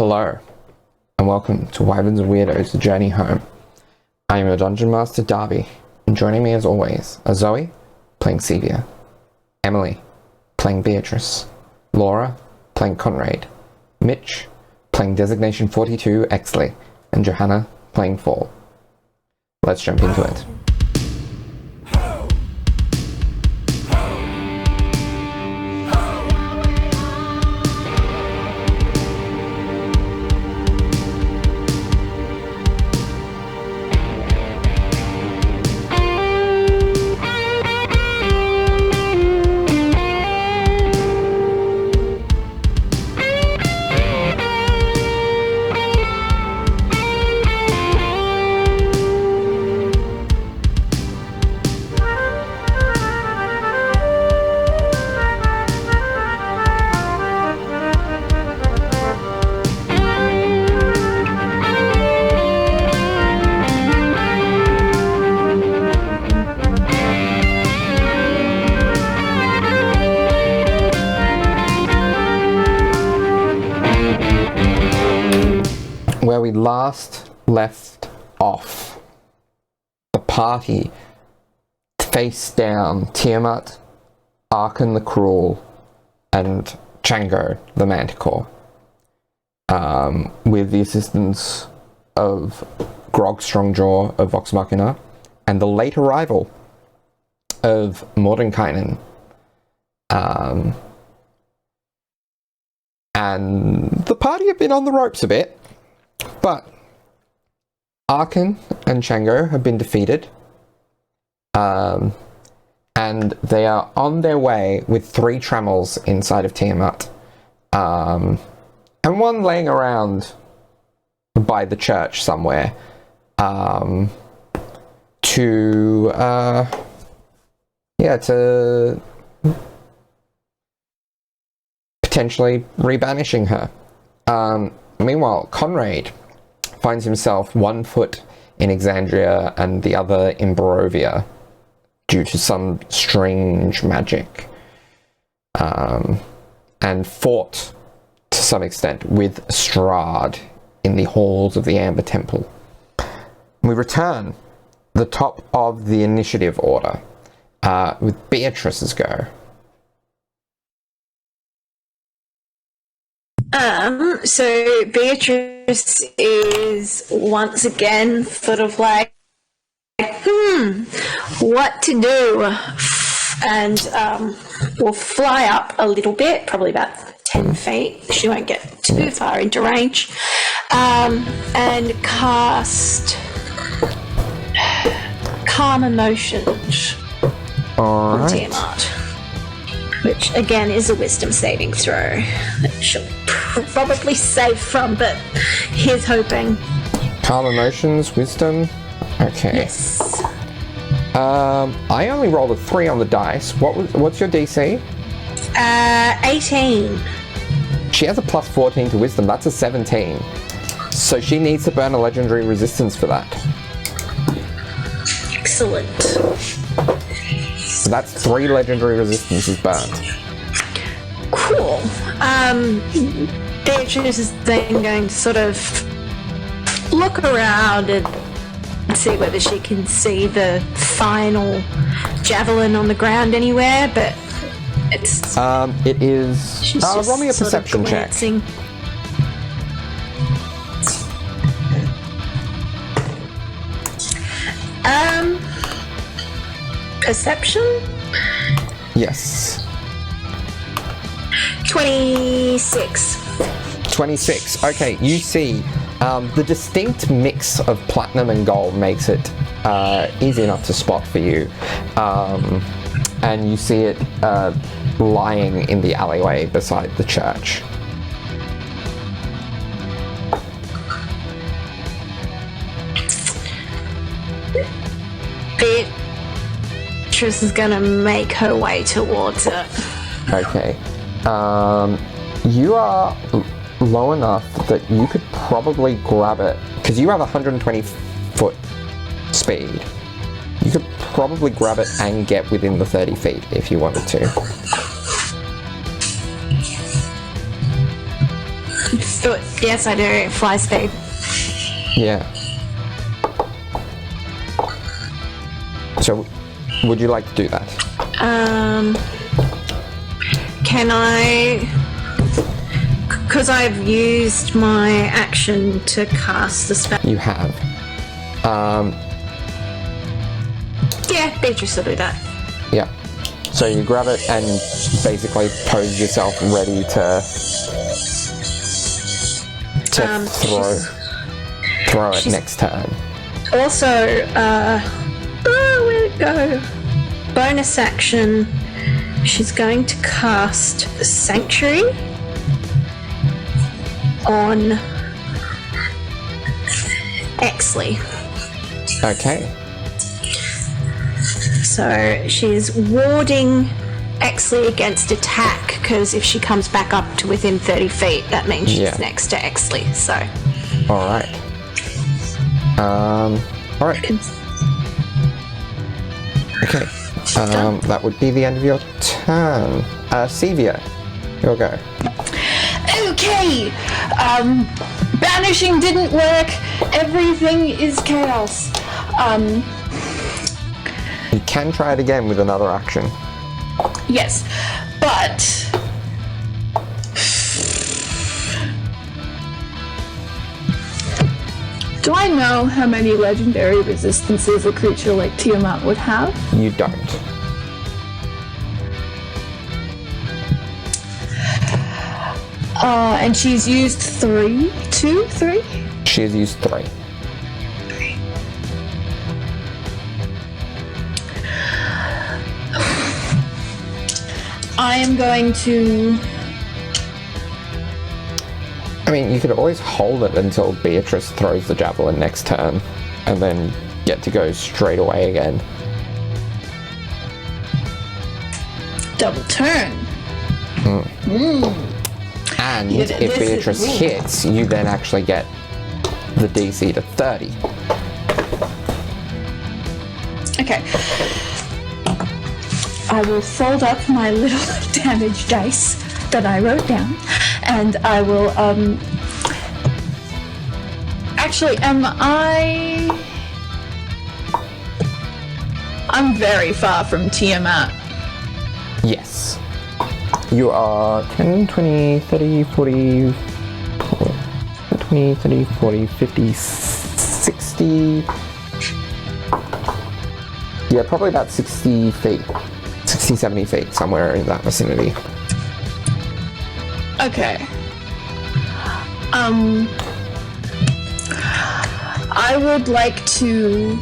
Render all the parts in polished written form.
Hello, and welcome to Wyverns Weirdos, The Journey Home. I am your Dungeon Master, Darby, and joining me as always are Zoe, playing Sevia, Emily, playing Beatrice, Laura, playing Conrad, Mitch, playing Designation 42, Exley, and Johanna, playing Fall. Let's jump into it. Where we last left off, the party faced down Tiamat, Arkan the Cruel, and Chango the Manticore, with the assistance of Grog Strongjaw of Vox Machina, and the late arrival of Mordenkainen. And the party have been on the ropes a bit. But Arkan and Chango have been defeated, and they are on their way with 3 trammels inside of Tiamat, and one laying around by the church somewhere, to potentially rebanishing her. Meanwhile, Conrad finds himself 1 foot in Exandria and the other in Barovia due to some strange magic, and fought to some extent with Strahd in the halls of the Amber Temple. We return the top of the initiative order with Beatrice's go. So Beatrice is once again sort of like, what to do? And will fly up a little bit, probably about 10 feet. She won't get too far into range. And cast Calm Emotions on Tiamat. Which, again, is a wisdom saving throw that she'll probably save from, but here's hoping. Calm Emotions, Wisdom. Okay. Yes. I only rolled a 3 on the dice. What's your DC? 18. She has a plus 14 to Wisdom. That's a 17. So she needs to burn a legendary resistance for that. Excellent. So that's 3 legendary resistances burned. Cool. Beatrice is then going to sort of look around and see whether she can see the final javelin on the ground anywhere, but it's... it is... She's just roll me a perception check. Perception? Yes. 26. 26. Okay, you see the distinct mix of platinum and gold makes it easy enough to spot for you. And you see it lying in the alleyway beside the church. Beatrice is gonna make her way towards it. Okay. You are low enough that you could probably grab it, because you have 120 foot speed. You could probably grab it and get within the 30 feet if you wanted to. Yes, I do. Fly speed. Yeah. So, would you like to do that? Can I... Because I've used my action to cast the spell. You have. Yeah, Beatrice will do that. Yeah. So you grab it and basically pose yourself ready to throw it next turn. Also, where'd it go? Bonus action. She's going to cast Sanctuary on Exley. Okay. So she's warding Exley against attack, because if she comes back up to within 30 feet, that means she's next to Exley. So. All right. All right. Okay. That would be the end of your turn. Sevia, your go. Okay. Banishing didn't work. Everything is chaos. You can try it again with another action. Yes, but do I know how many legendary resistances a creature like Tiamat would have? You don't. And she's used 3? She has used 3. I am going to... I mean, you could always hold it until Beatrice throws the javelin next turn, and then get to go straight away again. Double turn. And if Beatrice hits, you then actually get the DC to 30. Okay. I will fold up my little damage dice that I wrote down, and I will, Actually, I'm very far from Tiamat. Yes. You are 10, 20, 30, 40, 20, 30, 40, 50, 60... Yeah, probably about 60 feet. 60, 70 feet, somewhere in that vicinity. Okay. I would like to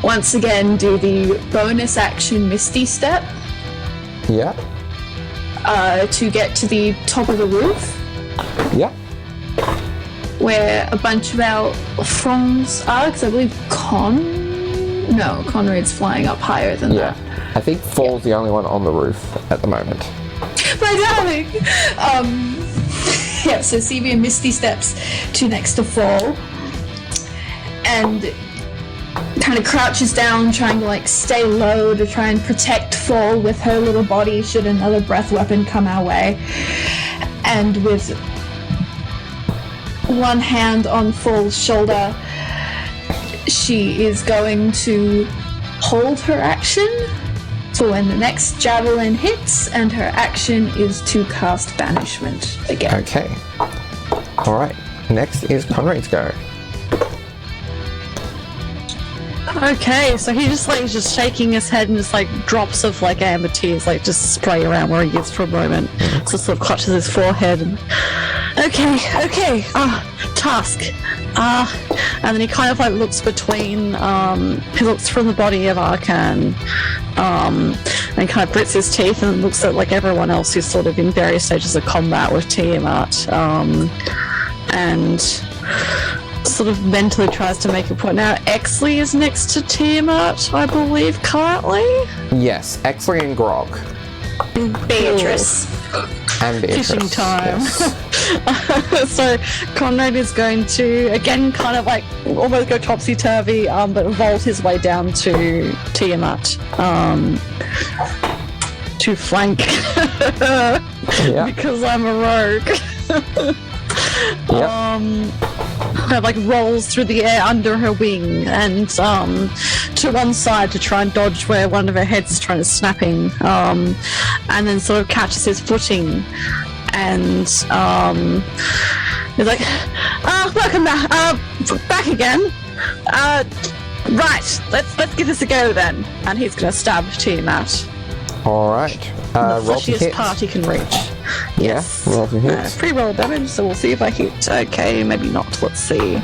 once again do the bonus action Misty Step. Yeah. To get to the top of the roof. Yeah. Where a bunch of our friends are, because I believe Conrad's flying up higher than that. I think Fall's the only one on the roof at the moment. My darling! So Sevia Misty steps to next to Fall and kind of crouches down, trying to stay low to try and protect Fall with her little body should another breath weapon come our way. And with one hand on Fall's shoulder, she is going to hold her action for when the next javelin hits, and her action is to cast Banishment again. Okay. Alright. Next is Conrad's go. Okay, so he's just shaking his head, and just drops of amber tears just spray around where he is for a moment. So sort of clutches his forehead and okay, task. And then he kind of looks between, he looks from the body of Arcan, and kind of grits his teeth and looks at everyone else who's sort of in various stages of combat with Tiamat, and sort of mentally tries to make a point. Now, Exley is next to Tiamat, I believe, currently? Yes, Exley and Grog. Beatrice. And Beatrice. Fishing time. Yes. So Conrad is going to again kind of almost go topsy-turvy, but vault his way down to Tiamat to flank because I'm a rogue. kind of like rolls through the air under her wing and to one side to try and dodge where one of her heads is trying to snapping, and then sort of catches his footing and he's like, welcome back again. Right, let's give this a go then. And he's gonna stab Tiamat. Alright. The Roll to fleshiest hit. part he can reach. Yes. Yeah, roll to hit. Pre-roll damage, so we'll see if I hit. Okay, maybe not. Let's see.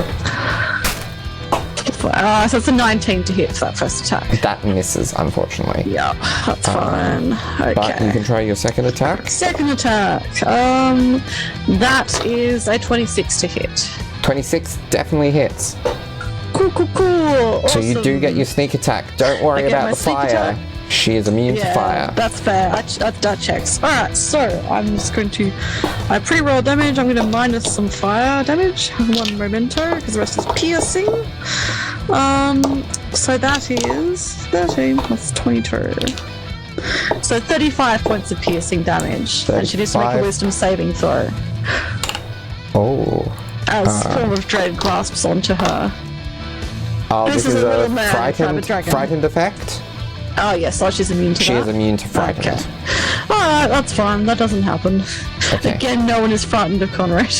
So it's a 19 to hit for that first attack. That misses, unfortunately. Yeah, that's fine. Okay. But you can try your second attack. Second attack. That is a 26 to hit. 26 definitely hits. Cool. So you do Awesome. get your sneak attack. Don't worry I get about my the sneak fire. attack. She is immune to fire. That's fair. That checks. Alright, so I'm just going to pre-roll damage. I'm going to minus some fire damage. One memento, because the rest is piercing. So that is 13 plus 22. So 35 points of piercing damage. And she needs to make a 35. wisdom saving throw. Oh. As Form of Dread grasps onto her. Oh, This this is is a little a man, private dragon. frightened effect? Oh yes, so she's immune to She that. is immune to frightened. Okay. Alright, that's fine. That doesn't happen. Okay. Again, no one is frightened of Conrad.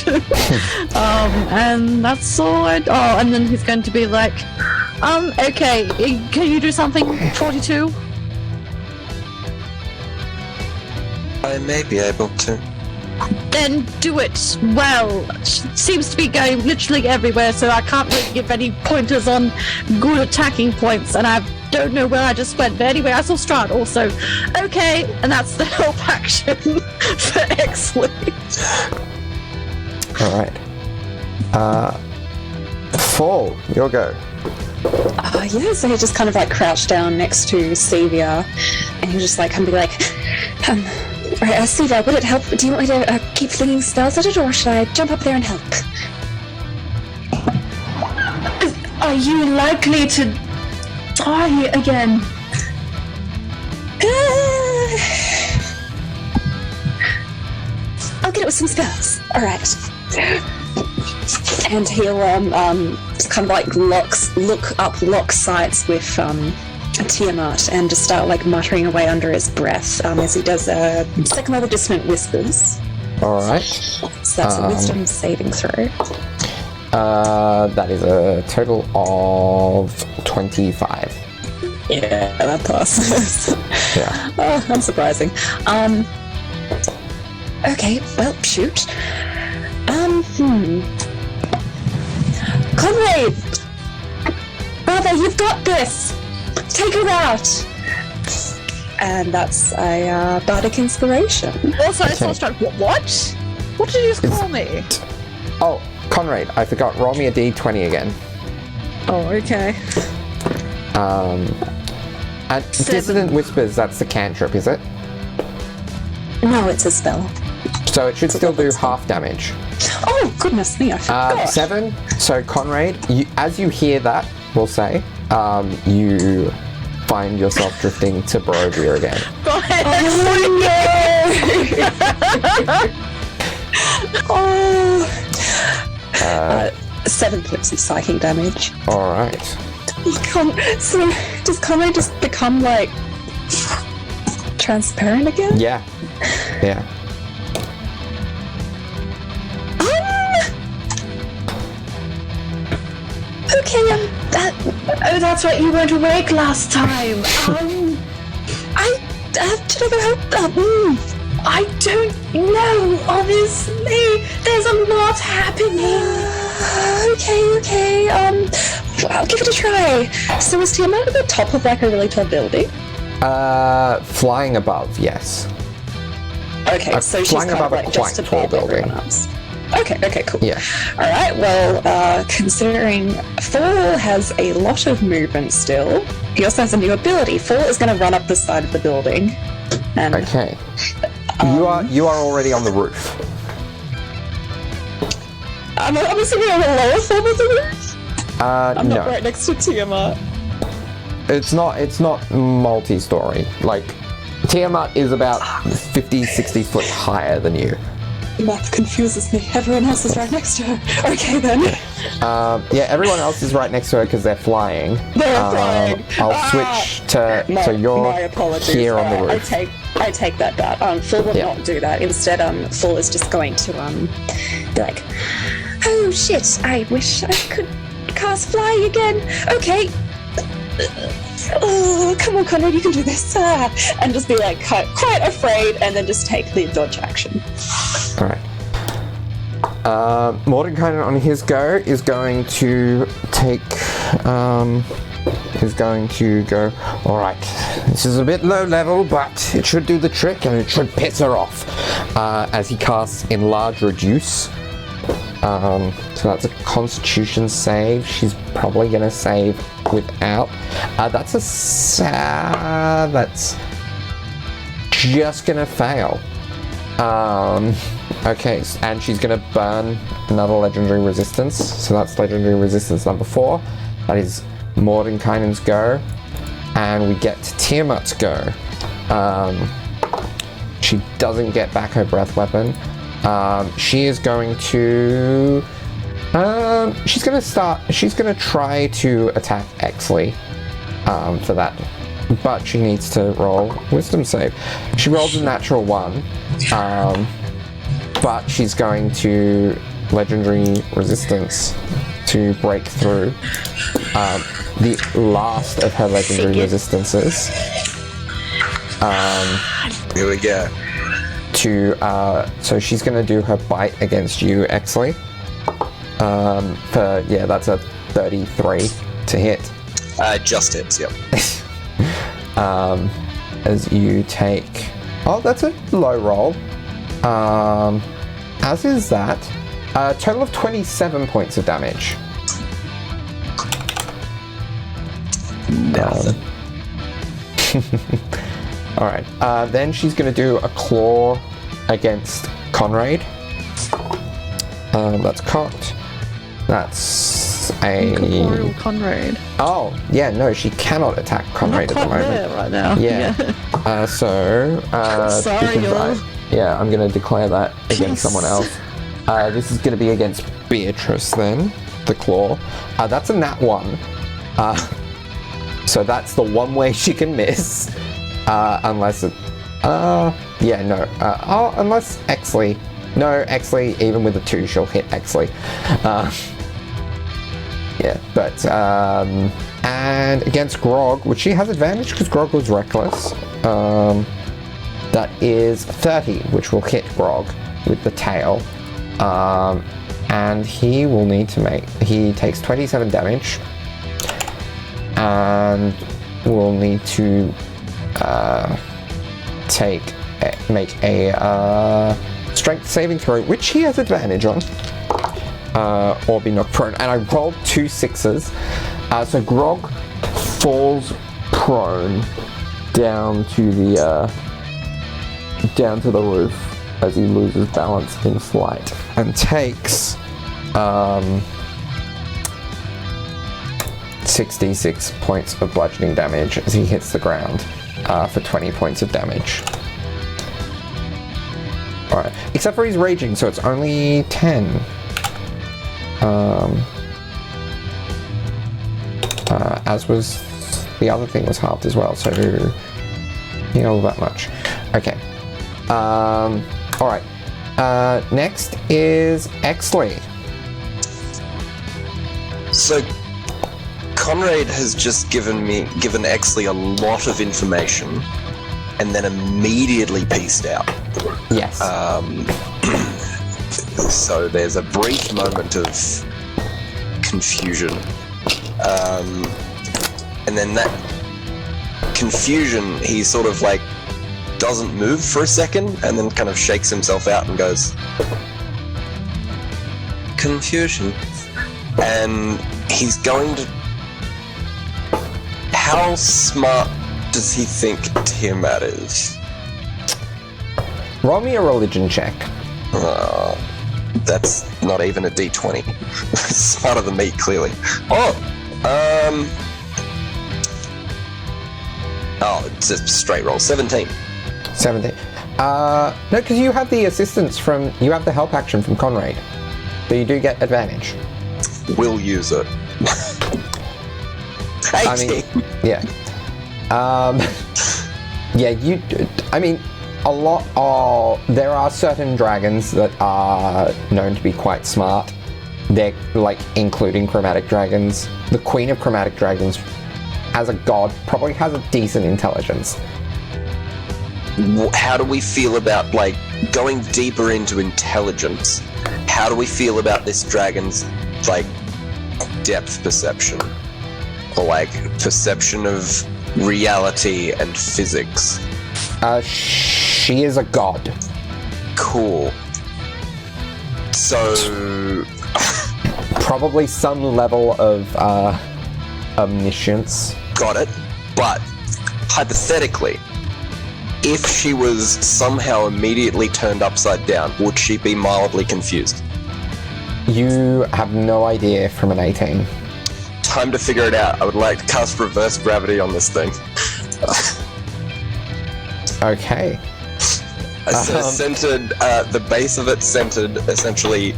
And that's all and then he's going to be like, okay, can you do something, 42? I may be able to. Then do it. Well, seems to be going literally everywhere, so I can't really give any pointers on good attacking points, and I don't know where I just went. But anyway, I saw Strahd also. Okay, and that's the help action for Exley. Alright. Fall, your go. Yeah, so he just kind of like crouched down next to Sevia, and he was just like, kind of be like, right, Sevia, would it help? Do you want me to keep flinging spells at it, or should I jump up there and help? Are you likely to die again? I'll get it with some spells. All right. And he'll just kind of like lock sights with Tiamat and just start like muttering away under his breath as he does a second level dissonant whispers. Alright. So that's a wisdom saving throw. That is a total of 25. Yeah, that passes. Yeah. Oh, unsurprising. Okay, well, shoot. Conrad! Brother, you've got this! Take her out! And that's a bardic inspiration. Also, I saw Strahd. What? What did you just call me? Oh, Conrad, I forgot. Roll me a d20 again. Oh, okay. And Dissonant Whispers, that's the cantrip, is it? No, it's a spell. So it should still do half damage. Oh, goodness me, I forgot. 7. So Conrad, as you hear that, we'll say, you find yourself drifting to Barovia again. Go ahead. Oh, 7 points of psychic damage. Alright. So, does Conrad just become, like, transparent again? Yeah. Yeah. Okay, Oh, that's right, you weren't awake last time. did I go help? I don't know, honestly. There's a lot happening. Okay, I'll give it a try. So was Tiamat at the top of, like, a really tall building? Flying above, yes. Okay, so she's flying kind of, above a like, just quite tall above everyone building. else. Okay, cool. Yeah. Alright, well, considering Fall has a lot of movement still, he also has a new ability. Fall is going to run up the side of the building. And Okay. You are already on the roof. I'm assuming on the lower form of the roof? I'm no. not right next to Tiamat. It's not multi-story. Like, Tiamat is about 50, 60 foot higher than you. The map confuses me. Everyone else is right next to her. Okay then. Yeah, everyone else is right next to her because they're flying. They're flying. I'll switch to so you're my apologies. here on the roof. I take that back. Phil will not do that. Instead, Phil is just going to be like, oh shit! I wish I could cast fly again. Okay. Oh, come on, Conrad, you can do this. And just be like quite afraid, and then just take the dodge action. All right. Mordecai on his go is going to take. Is going to go. All right. This is a bit low level, but it should do the trick, and it should piss her off. As he casts Enlarge Reduce. So that's a Constitution save. She's probably gonna save without. That's that's just gonna fail. Okay, and she's gonna burn another legendary resistance. So that's legendary resistance number 4. That is Mordenkainen's go, and we get to Tiamat's go. She doesn't get back her breath weapon. She is going to. She's gonna try to attack Exley for that, but she needs to roll Wisdom save. She rolls a natural 1, but she's going to legendary resistance to break through the last of her legendary resistances. Here we go. So she's going to do her bite against you, Exley. That's a 33 to hit. Just hits, yep. As you take... Oh, that's a low roll. As is that. A total of 27 points of damage. Nothing. Alright, then she's going to do a claw against Conrad. That's cocked. That's a... Incorporeal Conrad. Oh, yeah, no, she cannot attack Conrad at the moment. There right now. Yeah. Sorry, y'all. Yeah, I'm going to declare that against someone else. This is going to be against Beatrice then, the claw. That's a nat 1. So that's the one way she can miss. Unless it... unless Exley... No, Exley, even with a 2, she'll hit Exley. And against Grog, which she has advantage because Grog was reckless. That is 30, which will hit Grog with the tail. And he will need to make... He takes 27 damage. And will need to make a strength saving throw, which he has advantage on, or be knocked prone. And I rolled 2 6s, so Grog falls prone down to the roof as he loses balance in flight and takes 66 points of bludgeoning damage as he hits the ground for 20 points of damage. Alright, except for he's raging, so it's only 10. As was the other thing was halved as well, so heal that much. Okay. Alright. Next is Exley. So Conrad has just given Exley a lot of information and then immediately pieced out. Yes. So there's a brief moment of confusion. And then that confusion, he sort of like doesn't move for a second and then kind of shakes himself out and goes, confusion. And he's going to... How smart does he think Tiamat is? Roll me a religion check. That's not even a d20. Smarter than me, clearly. It's a straight roll. 17. 17. No, because you have the assistance you have the help action from Conrad. So you do get advantage. We'll use it. 18. I mean, yeah. There are certain dragons that are known to be quite smart. They're, like, including chromatic dragons. The queen of chromatic dragons, as a god, probably has a decent intelligence. How do we feel about, like, going deeper into intelligence? How do we feel about this dragon's, like, depth perception? Or, like, perception of reality and physics? She is a god. Cool. So... Probably some level of omniscience. Got it. But, hypothetically, if she was somehow immediately turned upside down, would she be mildly confused? You have no idea from an 18. Time to figure it out. I would like to cast reverse gravity on this thing. Okay. Centered, the base of it centered essentially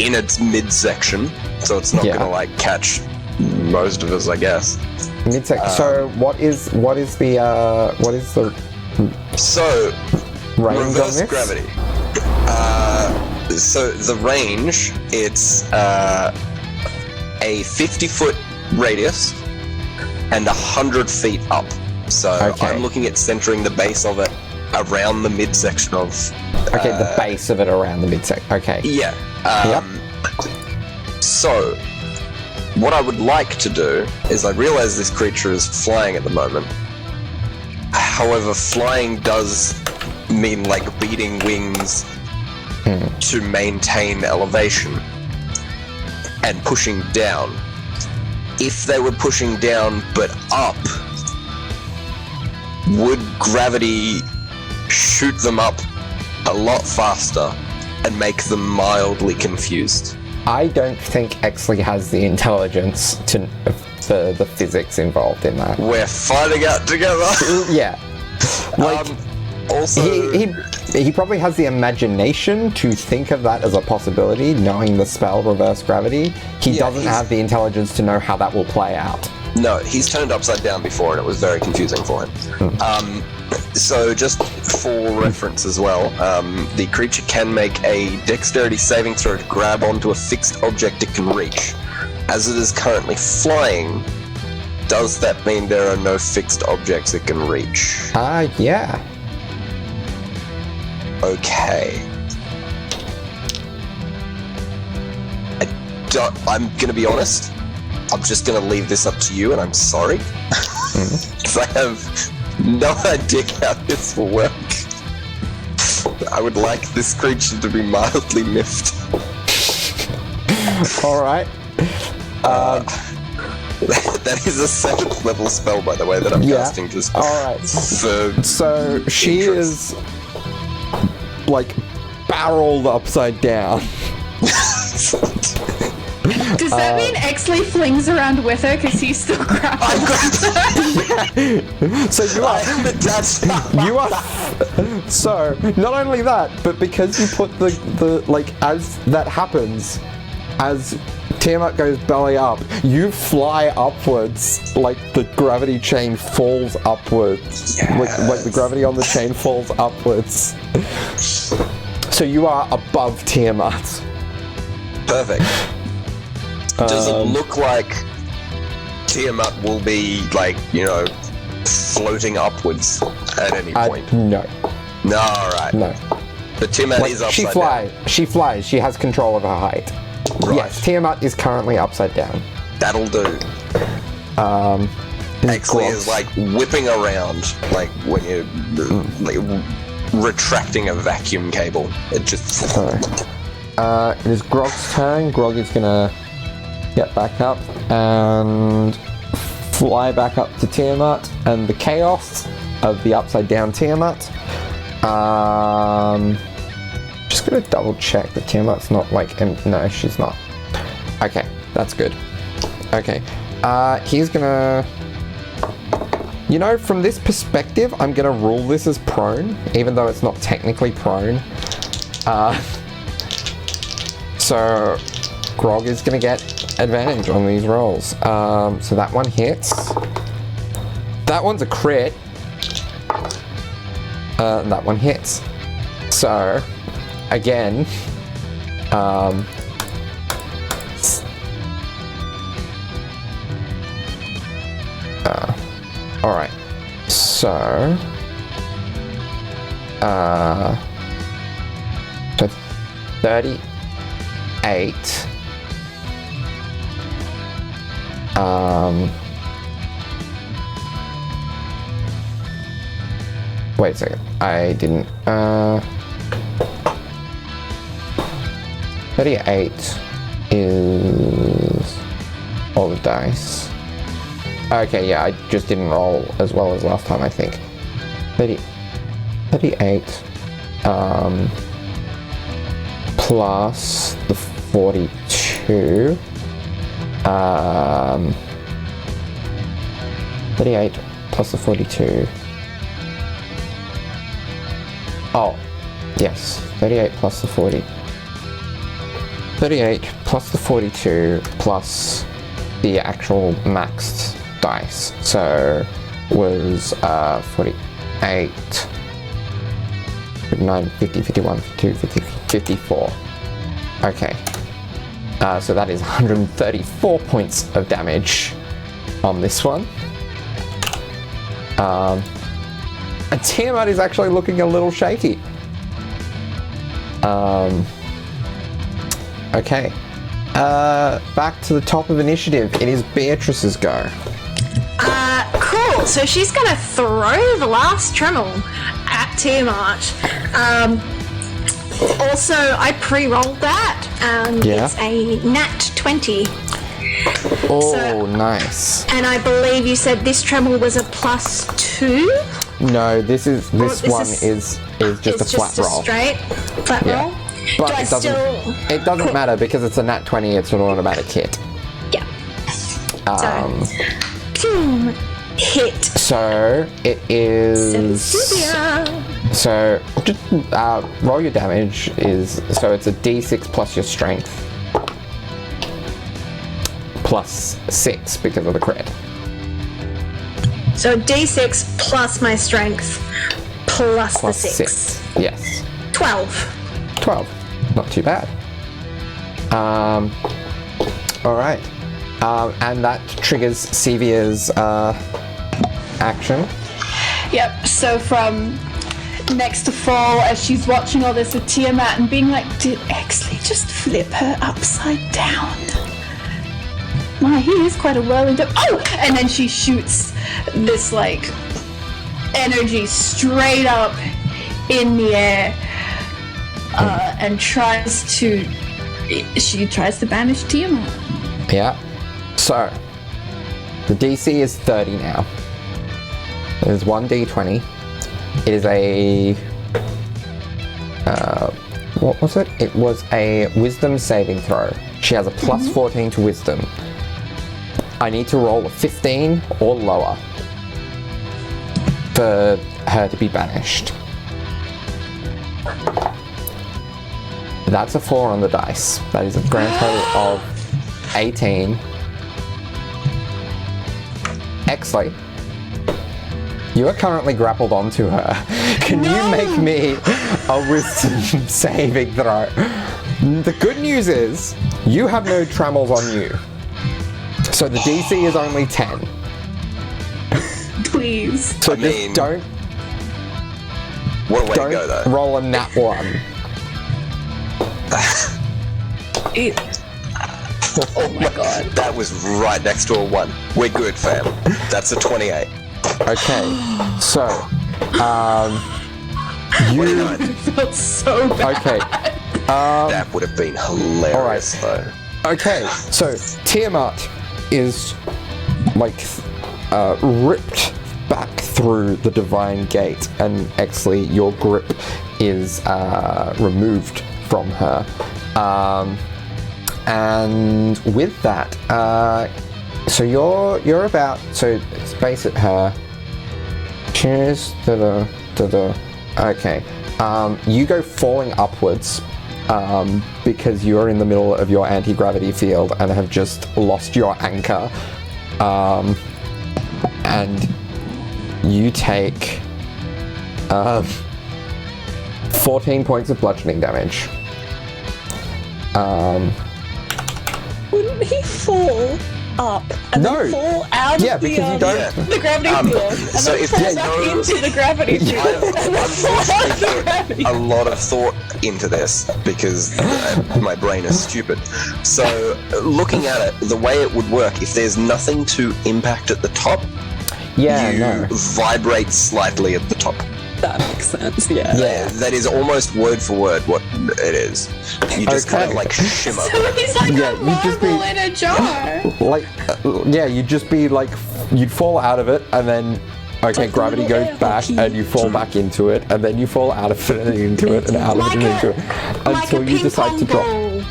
in its midsection, so it's not gonna like catch most of us, I guess. Midsection. So what is the so range on reverse this? gravity? So the range, it's a 50-foot radius and 100 feet up. So I'm looking at centering the base of it around the midsection of... the base of it around the midsection. Okay. Yeah. So, what I would like to do is I realize this creature is flying at the moment. However, flying does mean like beating wings to maintain elevation and pushing down. If they were pushing down but up, would gravity shoot them up a lot faster and make them mildly confused? I don't think Exley has the intelligence for the physics involved in that. We're finding out together. Yeah. Like, also, he probably has the imagination to think of that as a possibility, knowing the spell reverse gravity. He doesn't have the intelligence to know how that will play out. No, he's turned upside down before and it was very confusing for him. So just for reference as well, the creature can make a dexterity saving throw to grab onto a fixed object it can reach. As it is currently flying, does that mean there are no fixed objects it can reach? Yeah. Okay. I'm gonna be honest. I'm just gonna leave this up to you, and I'm sorry. Because I have no idea how this will work. I would like this creature to be mildly miffed. Alright. That is a 7th level spell, by the way, that I'm casting just Alright. So she is like barreled upside down. Does that mean Exley flings around with her because he's still grabbed? So you are so not only that, but because you put the like, as that happens, as Tiamat goes belly up, you fly upwards, like the gravity chain falls upwards. Like the gravity on the chain falls upwards. So you are above Tiamat. Perfect. Does it look like Tiamat will be, like, you know, floating upwards at any point? No. No, alright. No. But Tiamat is upside down. She flies. She has control of her height. Right. Yes, Tiamat is currently upside down. That'll do. Exley is, like, whipping around, like, when you're like, retracting a vacuum cable. It just... It is Grog's turn. Grog is gonna get back up and fly back up to Tiamat and the chaos of the upside down Tiamat. Just gonna double check that Tiamat's not like, no, she's not. Okay, that's good. Okay, he's gonna You know, from this perspective, I'm going to rule this as prone, even though it's not technically prone. So Grog is going to get advantage on these rolls. So that one hits. That one's a crit. That one hits. So, again, alright. So 38. Wait a second. I didn't. 38 is all the dice. Okay, yeah, I just didn't roll as well as last time, I think. 38 plus the 42. 38 plus the 42. Oh, yes, 38 plus the 40. 38 plus the 42 plus the actual maxed dice. So was 48, 59, 50, 51, 52, 50, 54. Okay. So that is 134 points of damage on this one. And Tiamat is actually looking a little shaky. Okay. Back to the top of initiative. It is Beatrice's go. Cool. So she's going to throw the last Tremel at Tiamat. Also, I pre-rolled that, and it's a nat 20. Oh, nice. And I believe you said this Tremel was a +2? No, this one is just a flat roll. Straight flat roll? But it doesn't matter because it's a nat 20, it's an automatic hit. Yeah. So, hit. So it is. So just roll your damage so it's a d6 plus your strength plus 6 because of the crit. So d6 plus my strength plus the 6. Yes. 12. 12. Not too bad. Alright. And that triggers Sevia's action. Yep, so from next to fall, as she's watching all this with Tiamat and being like, did Exley just flip her upside down? My, he is quite a whirling dip. Oh! And then she shoots this, like, energy straight up in the air and tries to banish Tiamat. Yeah. So, the DC is 30 now. There's 1d20. It is a... what was it? It was a wisdom saving throw. She has a plus 14 to wisdom. I need to roll a 15 or lower for her to be banished. That's a 4 on the dice. That is a grand total of 18. Exley, you are currently grappled onto her. Can you make me a wisdom saving throw? The good news is, you have no trammels on you. So the DC is only 10. Please. So don't what a way to go, though. roll a nat 1. Oh my god. That was right next to a 1. We're good, fam. That's a 28. Okay, so, you... Felt so bad. Okay, That would have been hilarious, though. okay, so Tiamat is, like, ripped back through the divine gate, and Exley, your grip is removed from her. And with that, so you're about, so space at her, Cheers. Okay. You go falling upwards because you're in the middle of your anti-gravity field and have just lost your anchor. And you take 14 points of bludgeoning damage. Wouldn't he fall up and then fall out of because you don't. the gravity field and so then if fall there's back no- into the gravity field and then fall out of the gravity a lot of thought into this because my brain is stupid. So, looking at it, the way it would work, if there's nothing to impact at the top, you vibrate slightly at the top. That makes sense, yeah. That is almost word for word what it is. You just kind of like shimmer. So he's like Yeah, a you'd just be- marble in a jar. You'd just be like, you'd fall out of it, and then, like gravity a goes little back, air and you fall back into it, and then you fall out of it and into it, and out of it and into it, Like a until you ping decide pong to drop. ball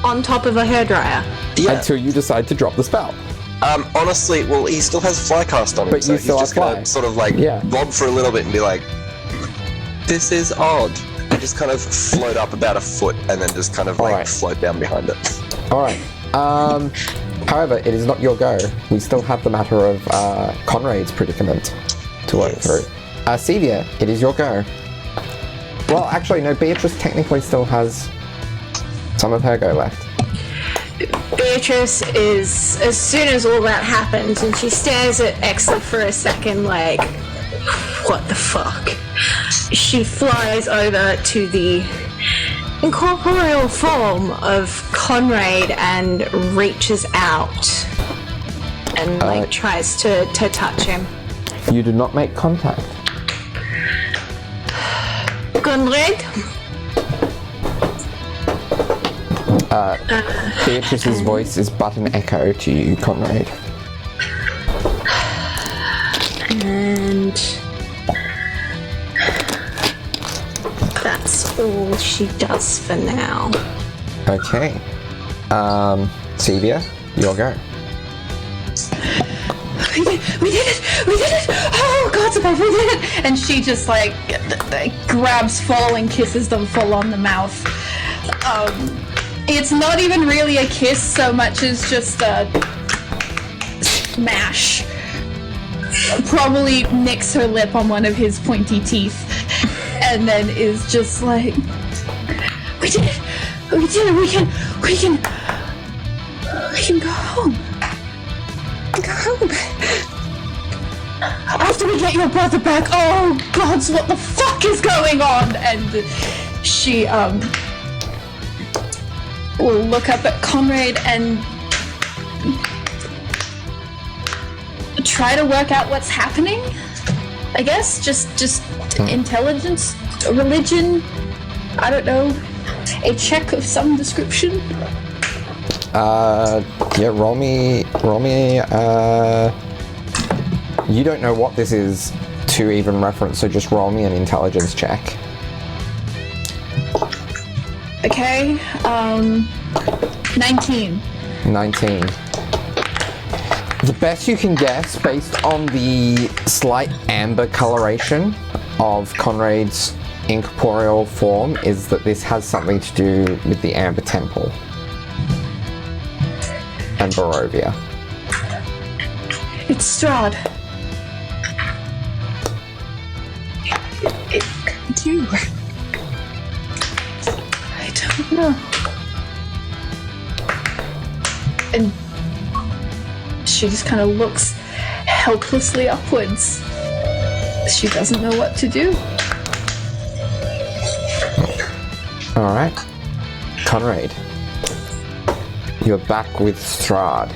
on top of a hairdryer. Yeah. Until you decide to drop the spell. Honestly, well, he still has flycast on him, But so you he's still just have gonna fly. sort of like bob for a little bit and be like, this is odd. And just kind of float up about a foot and then just kind of like Alright. float down behind it. Alright. However, it is not your go. We still have the matter of Conrad's predicament to work through. Sevia, it is your go. Well, actually, no, Beatrice technically still has some of her go left. Beatrice is, as soon as all that happens, and she stares at Exley for a second like, what the fuck? She flies over to the incorporeal form of Conrad and reaches out and tries to touch him. You do not make contact. Conrad? Beatrice's voice is but an echo to you, Conrad. And that's all she does for now. Okay. Sevia, your go. We did it! Oh, God's above, we did it! And she just like grabs Fall and kisses them full on the mouth. It's not even really a kiss so much as just a smash. Probably nicks her lip on one of his pointy teeth, and then is just like, we did it! We did it! We can go home. Go home. After we get your brother back. Oh gods, what the fuck is going on? And she will look up at Conrad and try to work out what's happening. I guess just intelligence, religion, I don't know, a check of some description. Roll me, you don't know what this is to even reference, so just roll me an intelligence check. Okay, 19. 19. The best you can guess, based on the slight amber coloration of Conrad's incorporeal form, is that this has something to do with the Amber Temple and Barovia. It's Strahd. You. I don't know. And she just kind of looks helplessly upwards. She doesn't know what to do. Alright. Conrad. You're back with Strahd.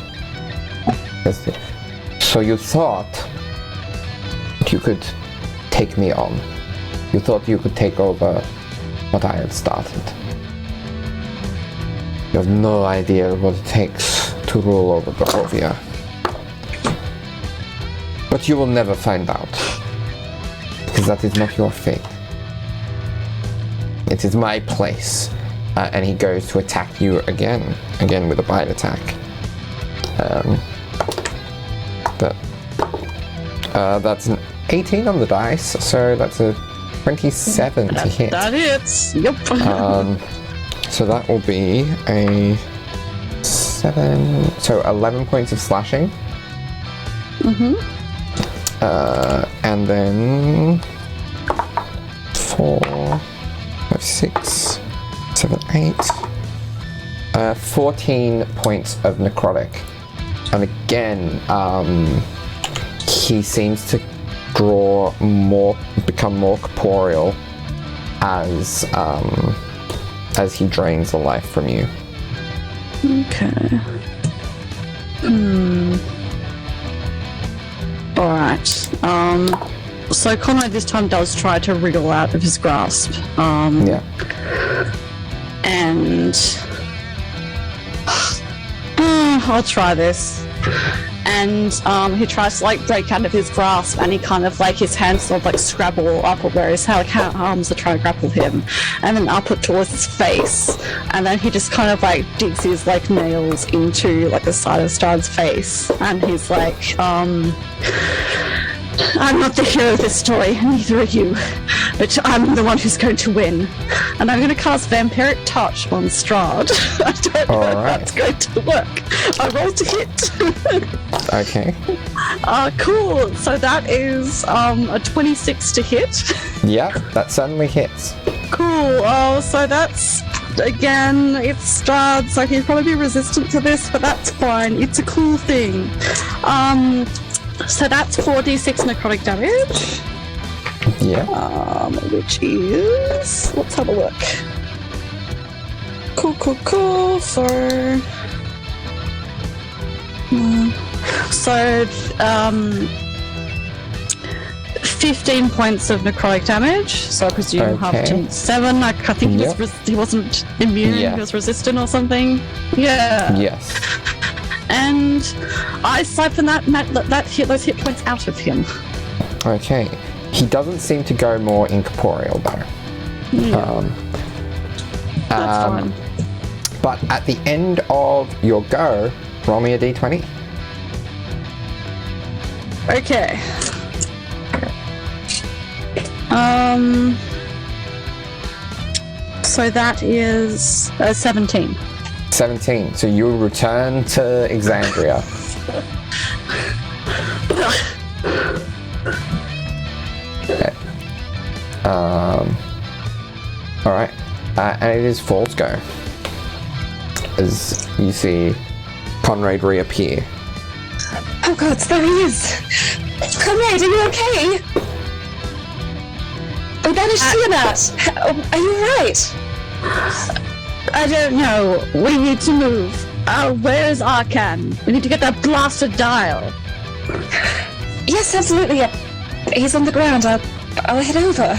So you thought that you could take me on. You thought you could take over what I had started. You have no idea what it takes to rule over Barovia. But you will never find out. Because that is not your fate. It is my place. And he goes to attack you again with a bite attack. But that's an 18 on the dice, so that's a 27 to hit. That hits. Yep. So that will be a 7, so 11 points of slashing. And then 4, 5, 6, 7, 8, 14 points of necrotic. And again, he seems to become more corporeal as he drains the life from you. Okay. Alright. So Conrad this time does try to wriggle out of his grasp. Yeah. And I'll try this. And he tries to like break out of his grasp, and he kind of like his hands sort of like scrabble up where his arms are trying to grapple him, and then up it towards his face, and then he just kind of like digs his like nails into like the side of Strahd's face, and he's like, I'm not the hero of this story, neither are you, but I'm the one who's going to win. And I'm going to cast Vampiric Touch on Strahd. I don't know if that's going to work. I rolled to hit. Okay. Cool. So that is a 26 to hit. Yeah, that certainly hits. Cool. So that's, again, it's Strahd, so he'd probably be resistant to this, but that's fine. It's a cool thing. So that's 4d6 necrotic damage. Yeah. Which is... Let's have a look. Cool. For... So, 15 points of necrotic damage. So I presume half to 7. I think he wasn't immune. Yeah. He was resistant or something. Yeah. Yes. And I siphon those hit points out of him. Okay. He doesn't seem to go more incorporeal though. Yeah. That's fine. But at the end of your go, roll me a d20. Okay. So that is 17. 17. So you return to Exandria. Okay. Alright. And it is Fall's go. As you see Conrad reappear. Oh god, there he is! Conrad, are you okay? We managed Tiamat! Are you right? I don't know. We need to move. Where's Arcan? We need to get that blasted dial. Yes, absolutely. He's on the ground. I'll head over.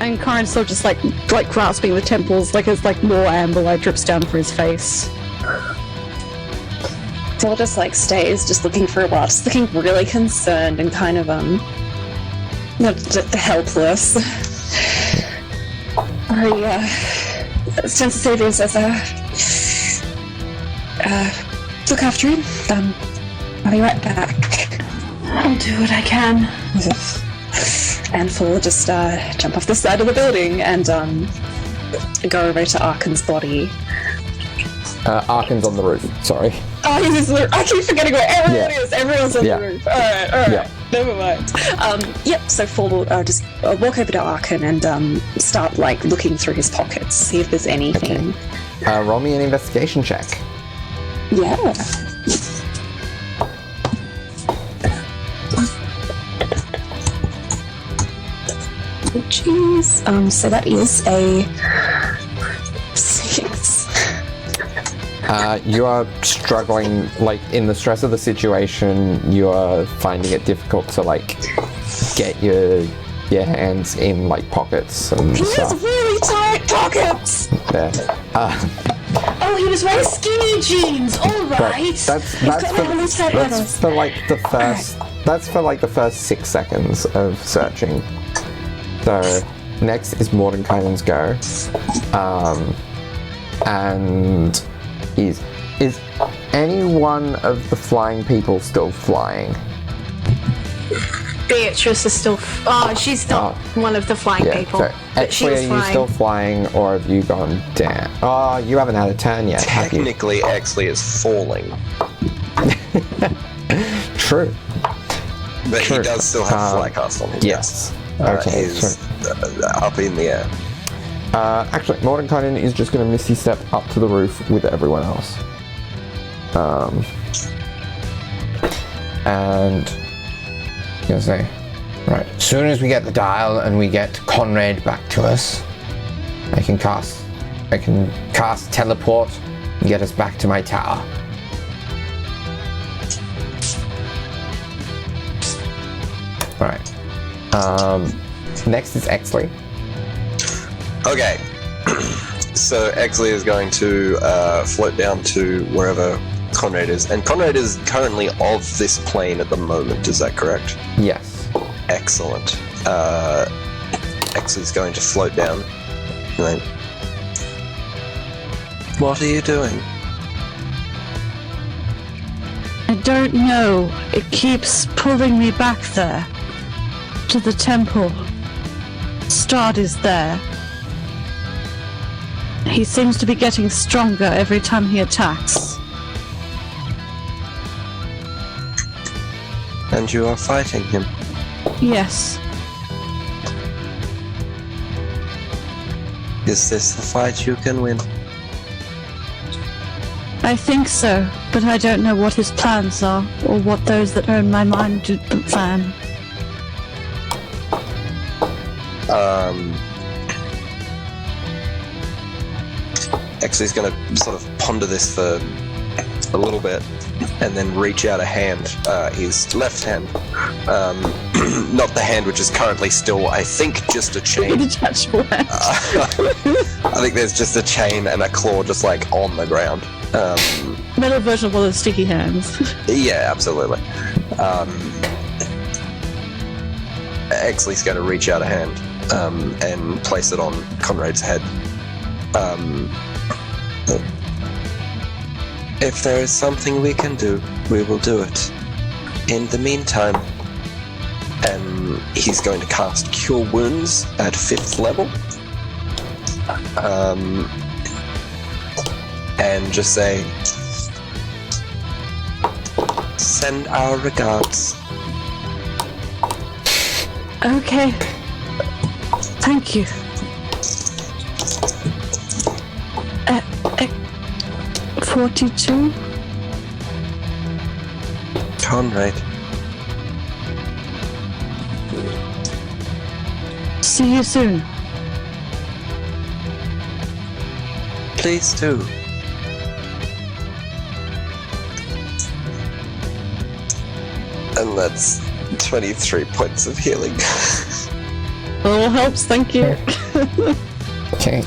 And Karen's sort of just like grasping the temples, like as like more amber light drips down from his face. Phil just like stays, just looking for a while, just looking really concerned and kind of helpless. Sensor Savior says, look after him. I'll be right back. I'll do what I can. And Phil will just jump off the side of the building and go over to Arkan's body. Arkan's on the roof, sorry. Oh, I keep forgetting where everyone is. Everyone's on the roof. Alright. Yeah. Never mind. So Phil will just walk over to Arkan and start like looking through his pockets, see if there's anything. Okay. Roll me an investigation check. Yeah. Jeez. So that is a 6. You are struggling, like, in the stress of the situation, you are finding it difficult to, like, get your hands in, like, pockets and He stuff. has really tight pockets! There. Oh, he was wearing skinny jeans. All right. That's for like the first 6 seconds of searching. So next is Mordenkainen's go, and is any one of the flying people still flying? Beatrice is still. She's not one of the flying people. So but she Exley, is are you flying. still flying, or have you gone down? Oh, you haven't had a turn yet, have you? Technically, Exley is falling, True. but True. he does still have flycast on his Yes. desk. Okay. He's up in the air. Actually, Mordenkainen is just going to misty step up to the roof with everyone else. And gonna say, right, as soon as we get the dial and we get Conrad back to us, I can cast teleport and get us back to my tower. Right. Next is Exley. Okay. So Exley is going to float down to wherever Conrad is, and Conrad is currently of this plane at the moment. Is that correct? Yes. Excellent. Exley's going to float down. Right. What are you doing? I don't know. It keeps pulling me back there. To the temple. Strahd is there. He seems to be getting stronger every time he attacks. And you are fighting him. Yes. Is this the fight you can win? I think so, but I don't know what his plans are, or what those that own my mind do plan. Exley's going to sort of ponder this for a little bit and then reach out a hand, his left hand. Not the hand which is currently still, I think, just a chain. Detachable hand. I think there's just a chain and a claw just like on the ground. Metal version of one of the sticky hands. Yeah, absolutely. Exley's going to reach out a hand and place it on Conrad's head. If there is something we can do, we will do it. In the meantime, he's going to cast Cure Wounds at 5th level. And just say, send our regards. Okay. Thank you. 42? Conrad. See you soon. Please do. And that's 23 points of healing. All helps, thank you. Okay.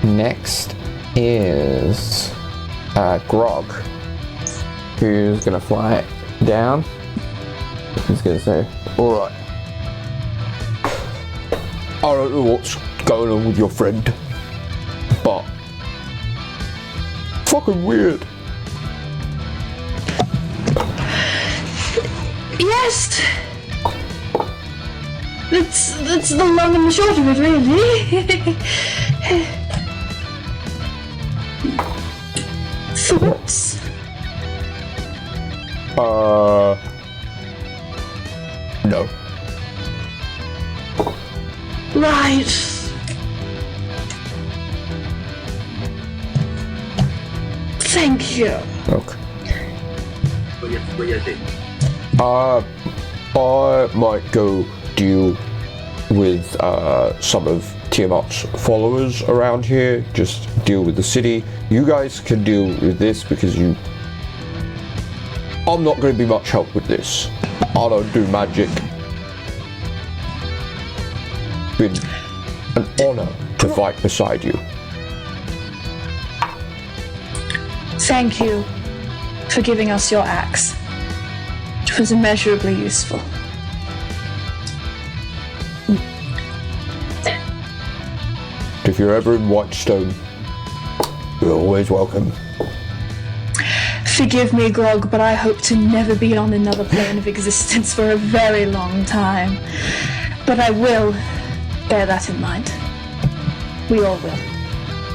Next is Grog, who's gonna fly down. He's gonna say, "All right. I don't know what's going on with your friend, but fucking weird." Yes! That's the long and the short of it, really. Thoughts? No. Right. Thank you. Okay. I might go deal with some of Tiamat's followers around here. Just deal with the city. You guys can deal with this because I'm not going to be much help with this. I don't do magic. Been an honor to fight beside you. Thank you for giving us your axe. It was immeasurably useful. If you're ever in Whitestone, You're always welcome. Forgive me, Grog, but I hope to never be on another plane of existence for a very long time. But I will bear that in mind. We all will.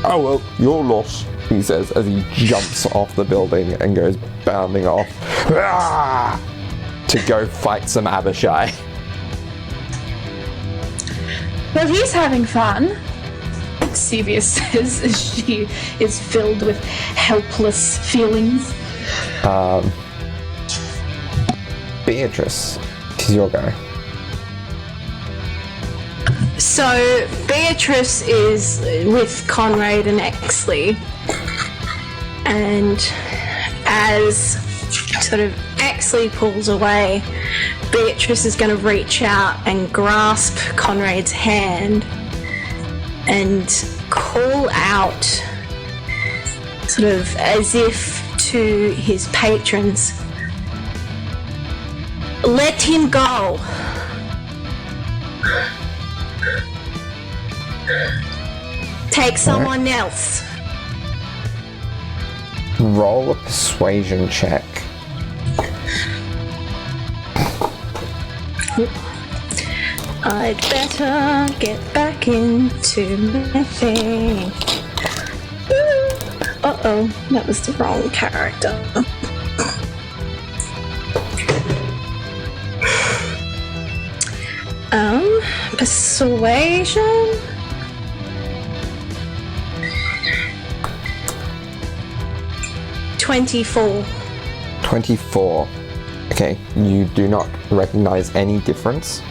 Oh well, your loss, he says as he jumps off the building and goes bounding off to go fight some Abishai. Well, he's having fun, Sevia says as she is filled with helpless feelings. Beatrice, it is your go. So Beatrice is with Conrad and Exley, and as sort of Exley pulls away, Beatrice is going to reach out and grasp Conrad's hand and call out, sort of as if to his patrons, "Let him go. Take someone else." Roll a persuasion check. I'd better get back into my thing. Uh-oh, that was the wrong character. Persuasion? $24. 24. Okay, you do not recognize any difference,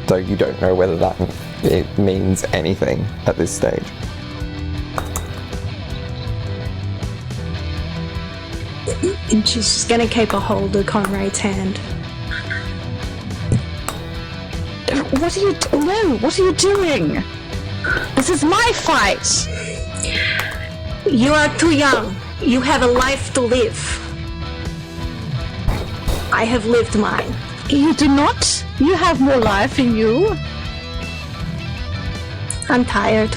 though you don't know whether it means anything at this stage. And she's just gonna keep a hold of Conrad's hand. What are you? No! What are you doing? This is my fight. You are too young. You have a life to live. I have lived mine. You do not. You have more life in you. I'm tired.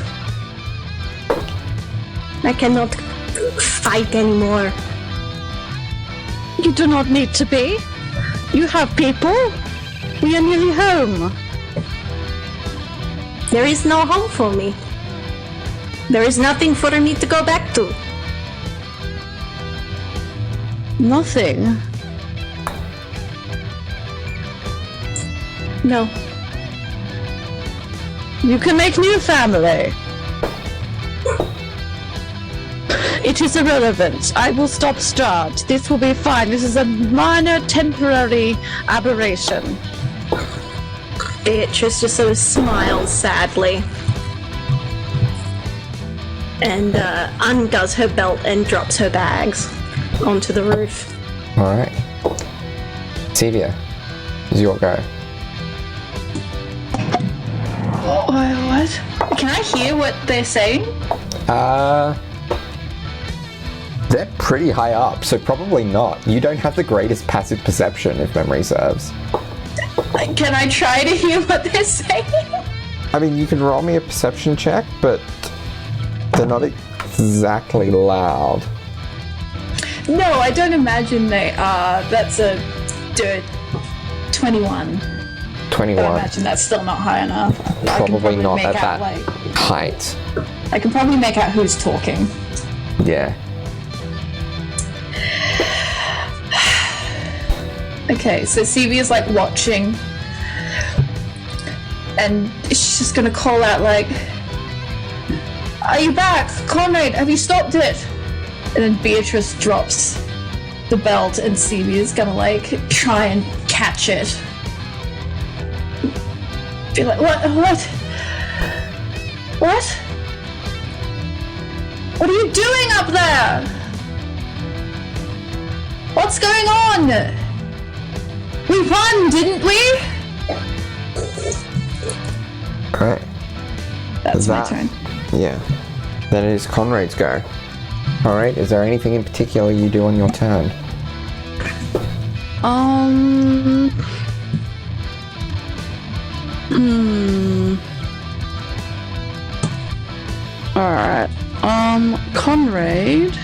I cannot fight anymore. You do not need to be. You have people. We are nearly home. There is no home for me. There is nothing for me to go back to. Nothing. No. You can make new family. It is irrelevant. I will stop Strahd. This will be fine. This is a minor temporary aberration. Beatrice just sort of smiles sadly and undoes her belt and drops her bags onto the roof. Alright. Sevia, is your go. What? Can I hear what they're saying? They're pretty high up, so probably not. You don't have the greatest passive perception, if memory serves. Can I try to hear what they're saying? I mean, you can roll me a perception check, but they're not exactly loud. No, I don't imagine they are. That's a 21. 21. I imagine that's still not high enough. Probably not make at out, that height. I can probably make out who's talking. Yeah. Okay, so Sevia's like watching, and she's just gonna call out like, "Are you back? Conrad, have you stopped it?" And then Beatrice drops the belt and Sevia's gonna like try and catch it. Be like, what? What are you doing up there? What's going on? We won, didn't we? Alright. That's my turn. Yeah. Then it is Conrad's go. Alright, is there anything in particular you do on your turn? Alright. Conrad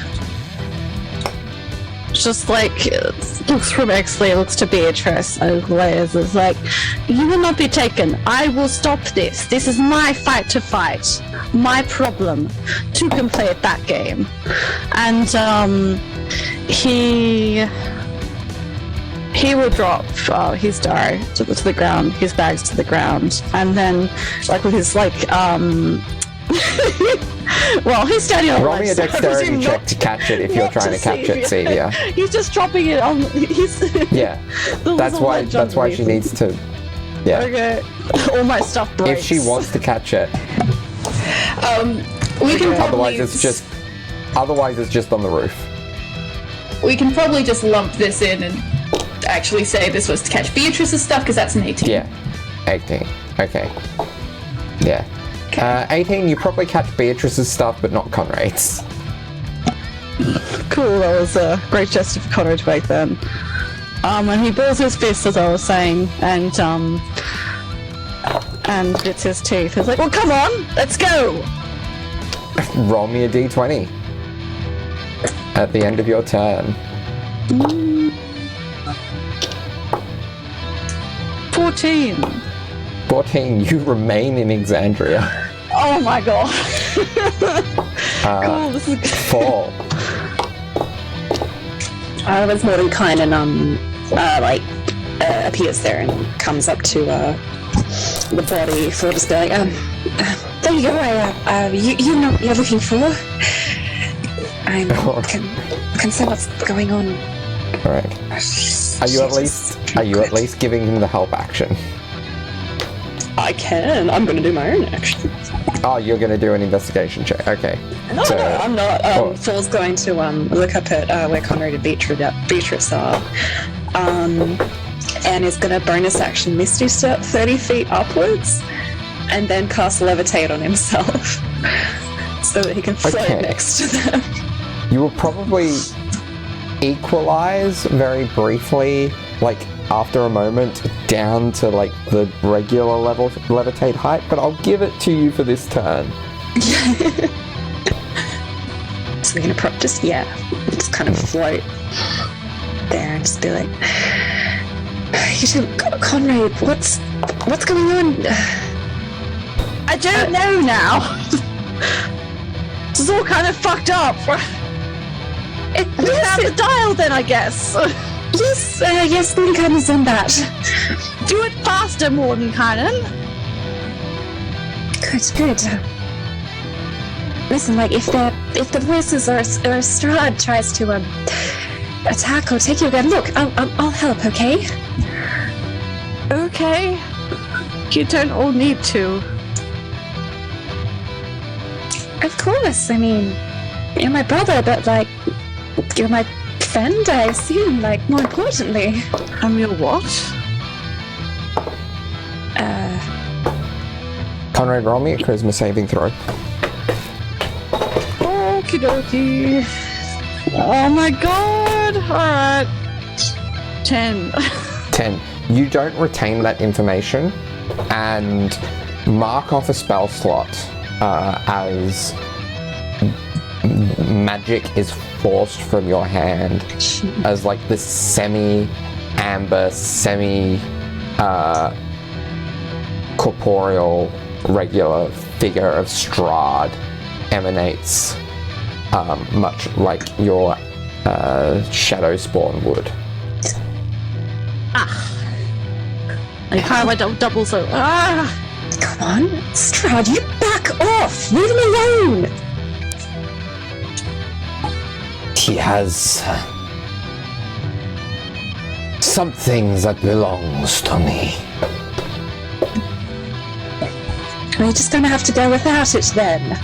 just like looks from Exley, looks to Beatrice, and glares is like, you will not be taken. I will stop this. This is my fight to fight. My problem to complete that game. And he will drop his diary to the ground, his bags to the ground, and then like with his like well, he's standing on Roll me a dexterity check to catch it if you're trying to catch it, Sevia. He's just dropping it on. Yeah, that's why she needs to. Yeah. Okay. All my stuff breaks. If she wants to catch it. We can Otherwise, it's just on the roof. We can probably just lump this in and actually say this was to catch Beatrice's stuff because that's an 18. Yeah, 18. Okay. Yeah. 18, you probably catch Beatrice's stuff, but not Conrad's. Cool, that was a great gesture for Conrad back then. And he balls his fist, as I was saying, and bits his teeth. He's like, well, come on, let's go! Roll me a d20 at the end of your turn. 14. 14, you remain in Exandria. Oh my god. Cool, this is good. 4. As Mordenkainen appears there and comes up to the body for just going, there you go, you know what you're looking for. I can see what's going on. Alright. Are you at least giving him the help action? I can. I'm going to do my own action. Oh, you're going to do an investigation check. Okay. No, I'm not. Phil's going to look up at where Conrad and Beatrice are, and is going to bonus action Misty Step 30 feet upwards, and then cast Levitate on himself, so that he can float next to them. You will probably equalize very briefly, like after a moment, down to like the regular level levitate height, but I'll give it to you for this turn. So we're gonna just kind of float there and just be like, Conrad, what's going on? I don't know now. This is all kind of fucked up. We have the dial then, I guess. Yes, Mordenkainen's done that. Do it faster, Mordenkainen. Good. Listen, like if the voices or Strahd tries to attack or take you again, look, I'll help. Okay. Okay. You don't all need to. Of course. I mean, you're my brother, but like, you're my friend, I assume, like, more importantly. I'm your what? Conrad, roll me a charisma saving throw. Okie dokie. Oh my god! Alright. 10. 10. You don't retain that information and mark off a spell slot as magic is forced from your hand, as like this semi-amber, corporeal regular figure of Strahd emanates, much like your shadow spawn would. Like how am I double so? Come on, Strahd, you back off! Leave him alone! He has something that belongs to me. We're just gonna have to go without it then.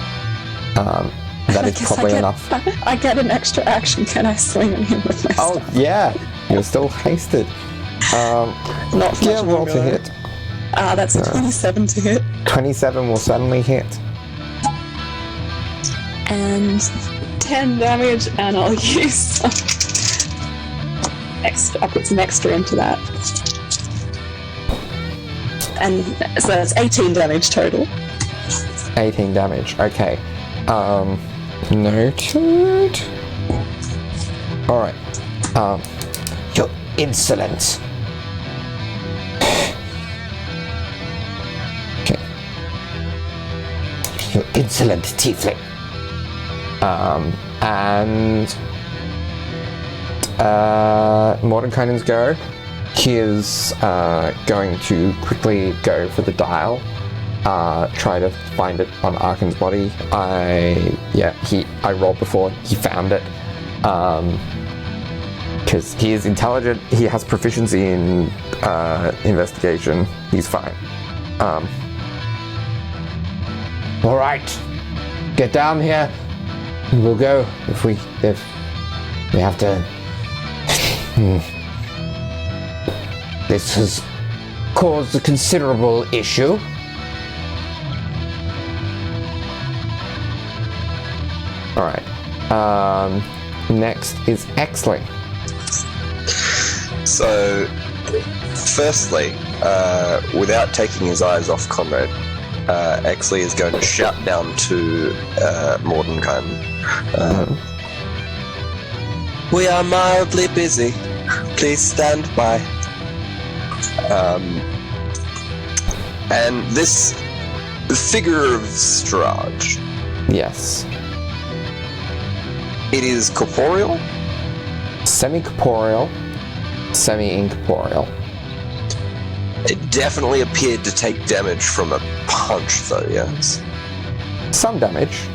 That is probably enough. I get an extra action. Can I swing on him with my Oh stuff? yeah, you're still hasted. Not Yeah, much roll to longer. hit. That's a 27 to hit. 27 will certainly hit. And 10 damage, and I'll use some extra. I'll put some extra into that. And so that's 18 damage total. 18 damage. Okay. Noted. Alright. You're insolent. Okay. You insolent tiefling. And Mordenkainen's go. He is going to quickly go for the dial. Try to find it on Arkan's body. I rolled before. He found it. Because he is intelligent. He has proficiency in investigation. He's fine. All right, get down here. We'll go if we have to. This has caused a considerable issue. All right. Next is Exley. So, firstly, without taking his eyes off Conrad, Exley is going to shout down to Mordenkainen. We are mildly busy. Please stand by. And this figure of Strahd. Yes. It is corporeal? Semi-corporeal, semi-incorporeal. It definitely appeared to take damage from a punch, though, yes? Some damage.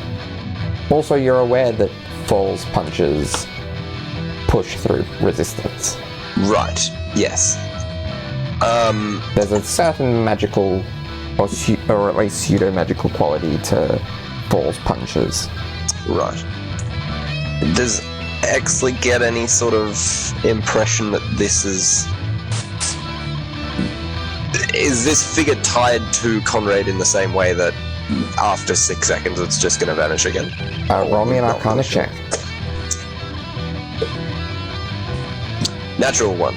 Also, you're aware that Fall's punches push through resistance. Right, yes. There's a certain magical, or at least pseudo-magical quality to Fall's punches. Right. Does Exley get any sort of impression that this is this figure tied to Conrad in the same way that after 6 seconds it's just going to vanish again? Roll me an Arcana check. Natural 1.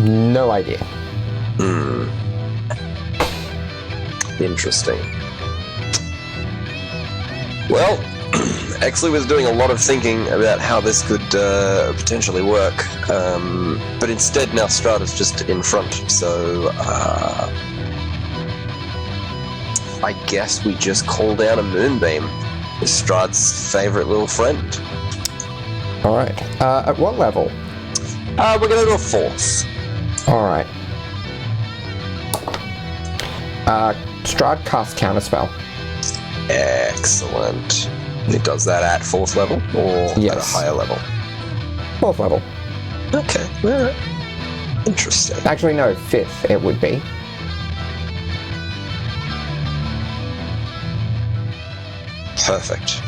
No idea. Interesting. Well, Exley was doing a lot of thinking about how this could potentially work, but instead now Strahd is just in front, so I guess we just call down a moonbeam. Strahd's favourite little friend. Alright. At what level? We're going to do a 4th. Alright. Strahd casts Counterspell. Excellent. It does that at 4th level, or yes, at a higher level? 4th level. Okay, alright. Interesting. Actually, no, 5th it would be. Perfect.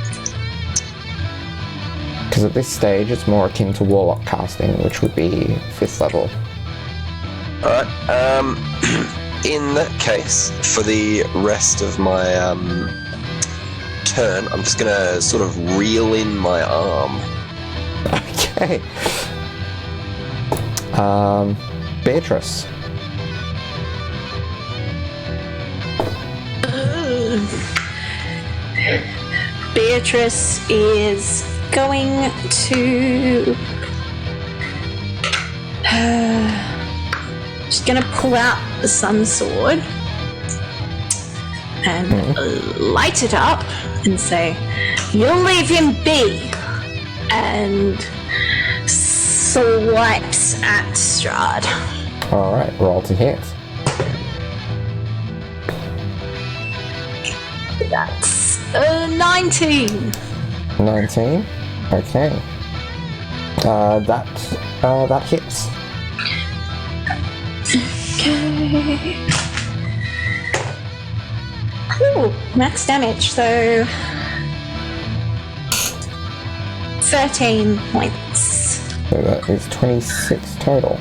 Because at this stage it's more akin to Warlock casting, which would be 5th level. Alright, in that case, for the rest of my turn, I'm just gonna sort of reel in my arm. Okay. Beatrice. Beatrice is going to... she's going to pull out the sun sword and light it up and say, "You'll leave him be," and swipes at Strahd. Alright, roll to hit. That's 19. 19. Okay. That hits. Okay. Ooh, max damage, so 13 points. So that is 26 total.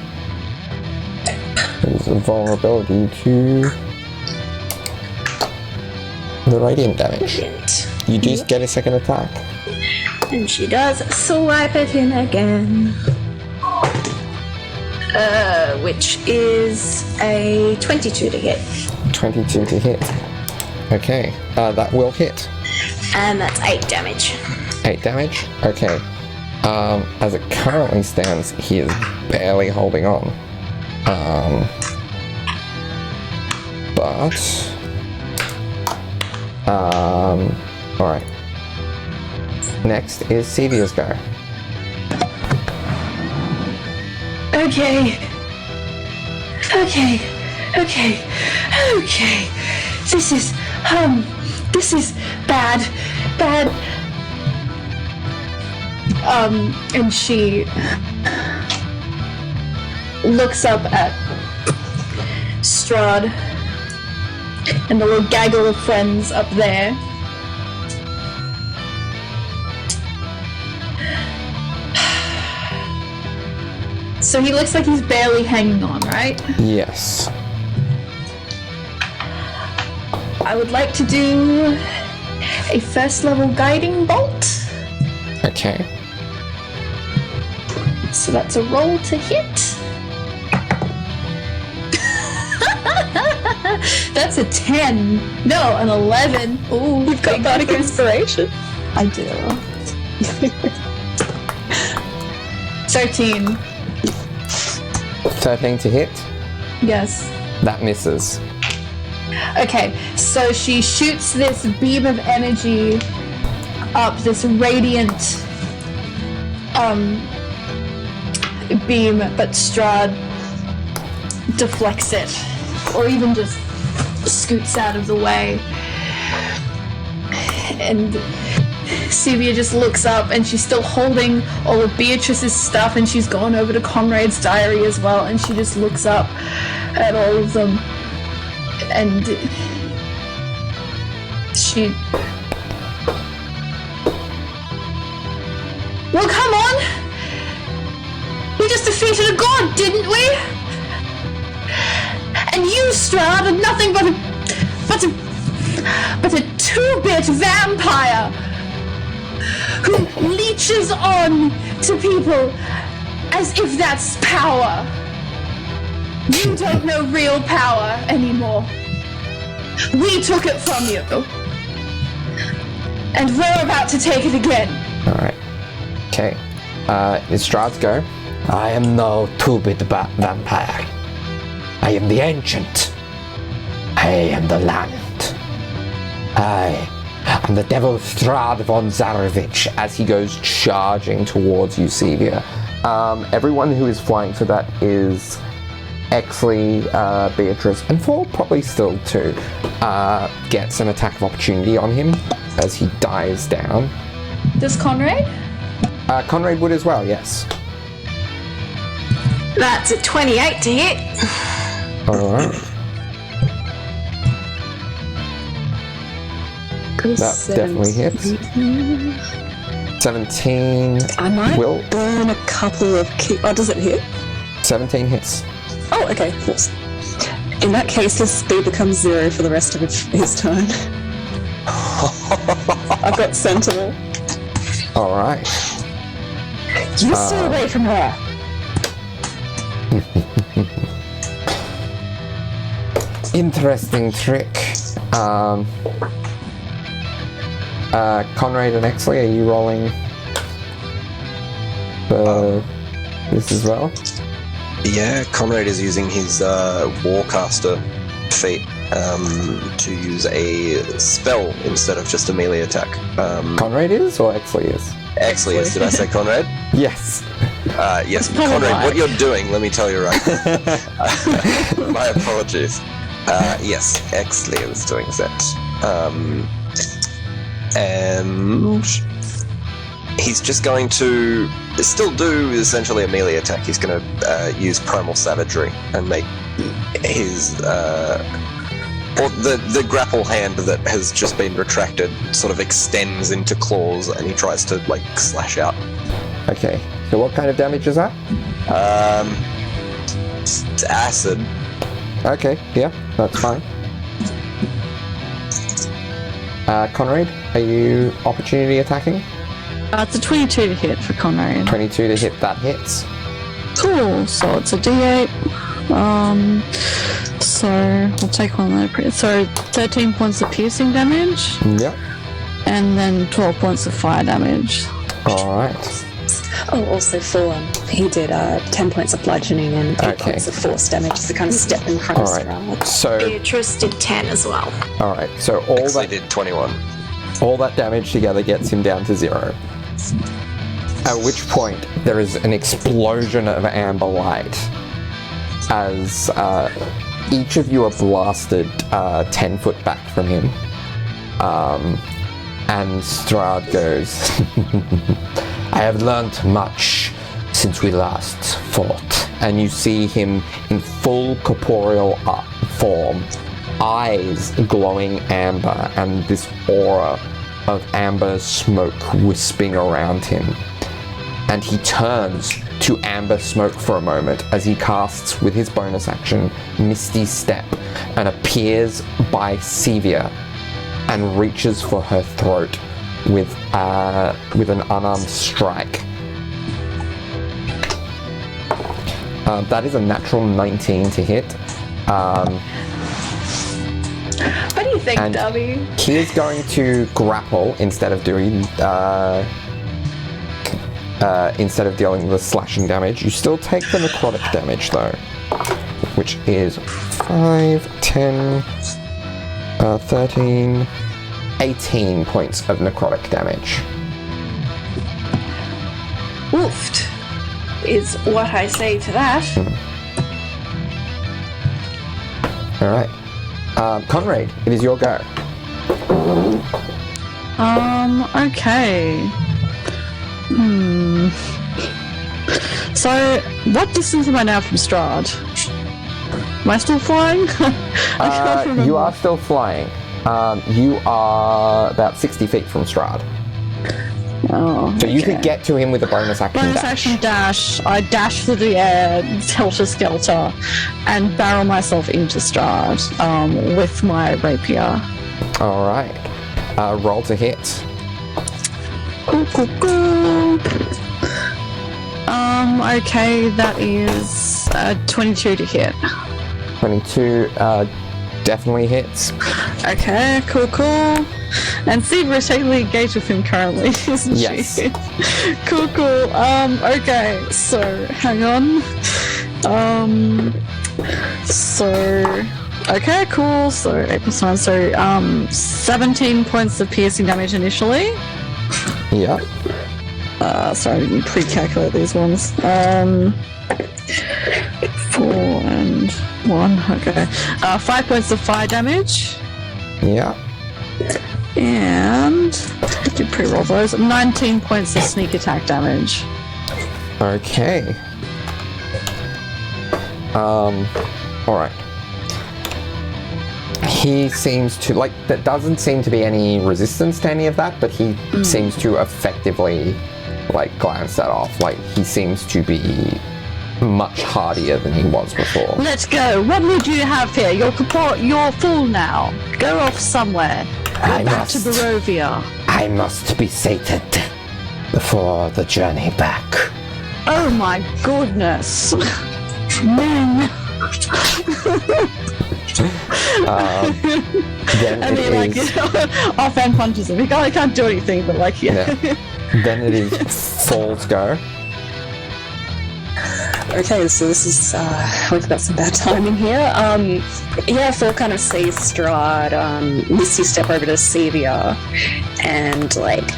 There's a vulnerability to the radiant damage. Brilliant. You do get a second attack. And she does swipe it in again. Which is a 22 to hit. 22 to hit. Okay, that will hit. And that's 8 damage. 8 damage? Okay. As it currently stands, he is barely holding on. Alright. Next is Sevia's go. Okay. This is bad. And she looks up at Strahd and the little gaggle of friends up there. So he looks like he's barely hanging on, right? Yes. I would like to do a first level guiding bolt. Okay. So that's a roll to hit. That's a 10. No, an 11. Ooh, You've got bardic inspiration. I do. 13. 13 to hit. Yes. That misses. Okay, so she shoots this beam of energy up, this radiant beam, but Strahd deflects it, or even just scoots out of the way. And Sevia just looks up, and she's still holding all of Beatrice's stuff, and she's gone over to Conrad's diary as well, and she just looks up at all of them, and she... Well, come on! We just defeated a god, didn't we? And you, Strahd, are nothing but a two-bit vampire who leeches on to people as if that's power. You don't know real power anymore. We took it from you. And we're about to take it again. Alright. Okay. It's Strahd's go. I am no two-bit vampire. I am the ancient. I am the land. I am the devil Strahd von Zarovich as he goes charging towards you, Sevia. Everyone who is flying for that is Exley, Beatrice, and Fall probably still too, gets an attack of opportunity on him as he dies down. Does Conrad? Conrad would as well, yes. That's a 28 to hit. Alright. That definitely hits. 17 I might will. burn a couple of oh, does it hit? 17 hits. Oh, okay. Yes. In that case, his speed becomes 0 for the rest of his turn. I've got Sentinel. Alright. You stay away from her. Interesting trick. Conrad and Exley, are you rolling for this as well? Yeah, Conrad is using his Warcaster feat to use a spell instead of just a melee attack. Conrad is, or Exley is? Exley is. Did I say Conrad? Yes. Yes, Conrad, what you're doing, let me tell you right now. My apologies. Yes, Exley is doing that. And he's just going to still do essentially a melee attack. He's going to use Primal Savagery and make his or the grapple hand that has just been retracted sort of extends into claws, and he tries to like slash out. Okay. So what kind of damage is that? It's acid. Okay. Yeah, that's fine. Conrad, are you opportunity attacking? It's a 22 to hit for Conrad. 22 to hit, that hits. Cool, so it's a D8 So we'll take one of that. So 13 points of piercing damage, Yep. and then 12 points of fire damage. Alright. Oh, also for he did 10 points of bludgeoning and 8 Okay. points of force damage to kind of step in front of Alright. Strahd. So, Beatrice did 10 as well. alright. So all Exley that, did 21. all that damage together gets him down to 0. At which point, there is an explosion of amber light as each of you are blasted 10 foot back from him. And Strahd goes, I have learnt much since we last fought. And you see him in full corporeal form, eyes glowing amber, and this aura of amber smoke wisping around him. And he turns to amber smoke for a moment as he casts, with his bonus action, Misty Step, and appears by Sevia and reaches for her throat with an unarmed strike. That is a natural 19 to hit. What do you think, And- Darby? He is going to grapple instead of doing instead of dealing the slashing damage. You still take the necrotic damage though, which is 5, 10, 13, 18 points of necrotic damage. Woofed is what I say to that. Alright. Conrad, it is your go. Okay. So, what distance am I now from Strahd? Am I still flying? I can't remember. You are still flying. You are about 60 feet from Strahd. Oh, So you okay. could get to him with a bonus action Bonus dash. action dash. I dash through the air, helter-skelter, and barrel myself into Strahd with my rapier. Alright. Roll to hit. Cool, cool, cool. Okay, that is 22 to hit. 22 definitely hits. Okay, cool, cool. And Zebra is technically engaged with him currently, isn't Yes. she? Cool, cool. Okay, so hang on. Okay, cool. So 8 plus 9, so 17 points of piercing damage initially. Yeah. Sorry, I didn't pre-calculate these ones. 4 and 1, okay. 5 points of fire damage. Yeah. And did pre-roll those. 19 points of sneak attack damage. Okay. Alright. He seems to, like, there doesn't seem to be any resistance to any of that, but he seems to effectively, like, glance that off. Like, he seems to be much hardier than he was before. Let's go. What would you have here? You're full now. Go off somewhere. Go I back to must. Barovia. I must be sated before the journey back. Oh my goodness. Men. Then And it he like is, offhand punches him. He can't do anything, but like yeah. yeah. Then it is Fall's go. Okay, so this is, we've got some bad timing here. Yeah, Phil kind of sees Strahd, Misty step over to Sevia and, like,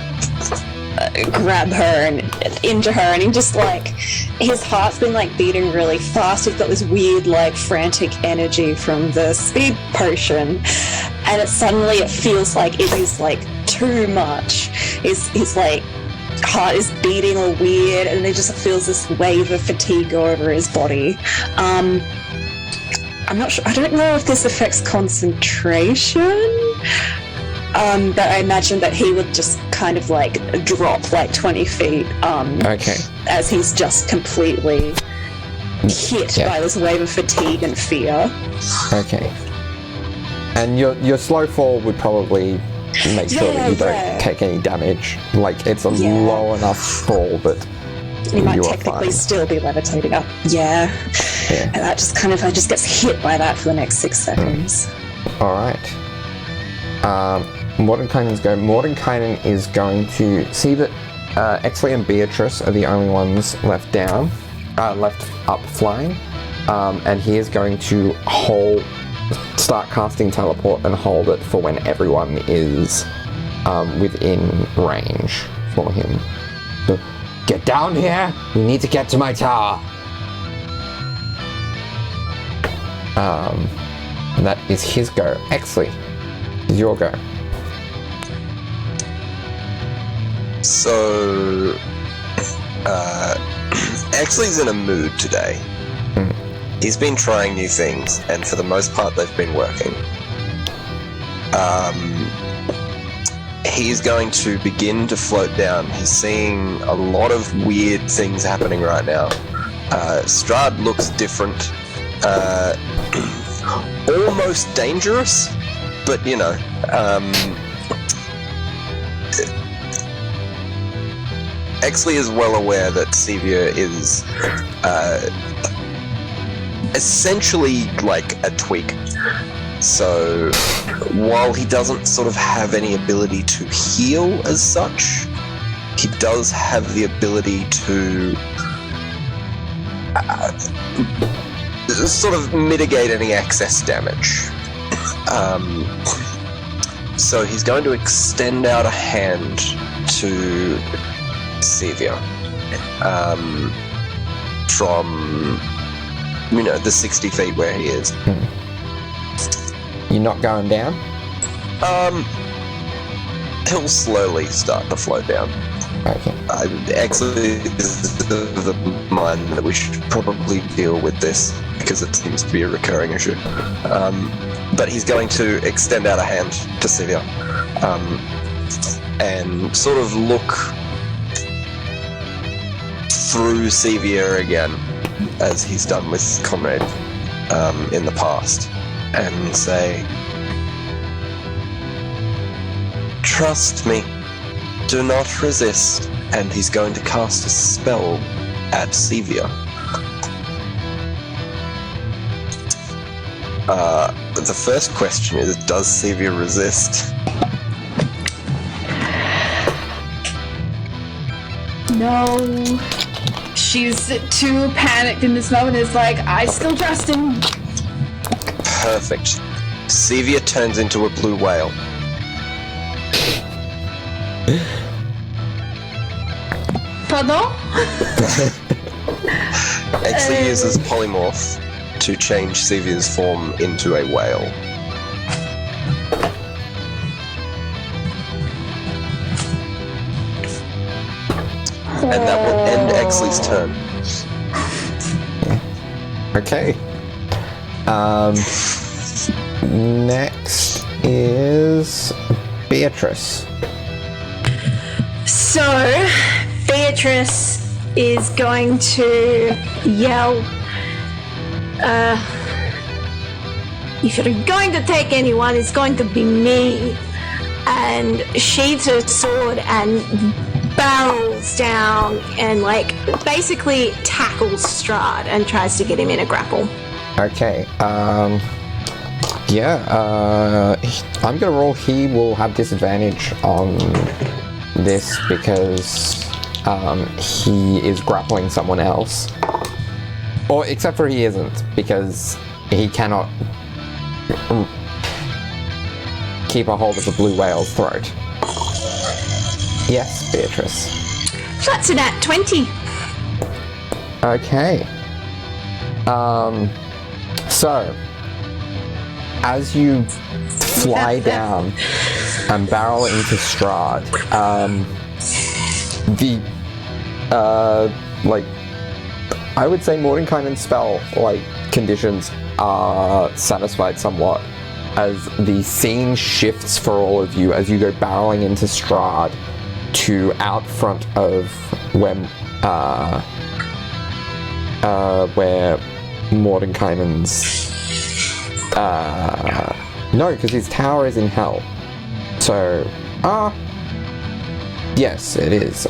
grab her and into her, and he just, like, his heart's been, like, beating really fast. He's got this weird, like, frantic energy from the speed potion, and it feels like it is, like, too much. His like, heart is beating all weird, and he just feels this wave of fatigue go over his body. I'm not sure. I don't know if this affects concentration. But I imagine that he would just kind of like drop like 20 feet. Okay. As he's just completely hit Yeah. by this wave of fatigue and fear. Okay. And your slow fall would probably make sure that you don't Yeah. take any damage. Like, it's a Yeah. low enough fall, but He might You are technically fine. still be levitating up. Yeah. Yeah. And that just kind of just gets hit by that for the next 6 seconds. All right. Mordenkainen's go. Mordenkainen is going to see that Exley and Beatrice are the only ones left up flying, and he is going to start casting teleport and hold it for when everyone is within range for him. So, get down here! We need to get to my tower! And that is his go. Exley, is your go. So, Exley's in a mood today. He's been trying new things, and for the most part, they've been working. He's going to begin to float down. He's seeing a lot of weird things happening right now. Strahd looks different. Almost dangerous, but you know, Exley is well aware that 𝗖𝗧 is essentially like a twig. So while he doesn't sort of have any ability to heal as such, he does have the ability to sort of mitigate any excess damage. So he's going to extend out a hand to 𝗖𝗧 from, you know, the 60 feet where he is. You're not going down? He'll slowly start to float down. Okay. Actually, is the mind that we should probably deal with this because it seems to be a recurring issue. But he's going to extend out a hand to 𝗖𝗧 and sort of look through 𝗖𝗧 again, as he's done with Comrade in the past, and say, "Trust me. Do not resist," and he's going to cast a spell at 𝗖𝗧. The first question is, does 𝗖𝗧 resist? No. She's too panicked in this moment. It's like, I still trust him. Perfect. 𝗖𝗧 turns into a blue whale. Pardon? Exley uses polymorph to change 𝗖𝗧's form into a whale. And that will end Exley's turn. Okay. Next is Beatrice. So, Beatrice is going to yell, if you're going to take anyone, it's going to be me. And sheathes her sword and barrels down and, like, basically tackles Strahd and tries to get him in a grapple. Okay. I'm gonna roll. He will have disadvantage on this because he is grappling someone else. Or except for he isn't, because he cannot keep a hold of the blue whale's throat. Yes, Beatrice. That's a nat 20. Okay. So, as you fly down and barrel into Strahd, I would say Mordenkainen's spell, conditions are satisfied somewhat, as the scene shifts for all of you as you go barreling into Strahd to out front of where Mordenkainen's no, because his tower is in hell. So Yes, it is.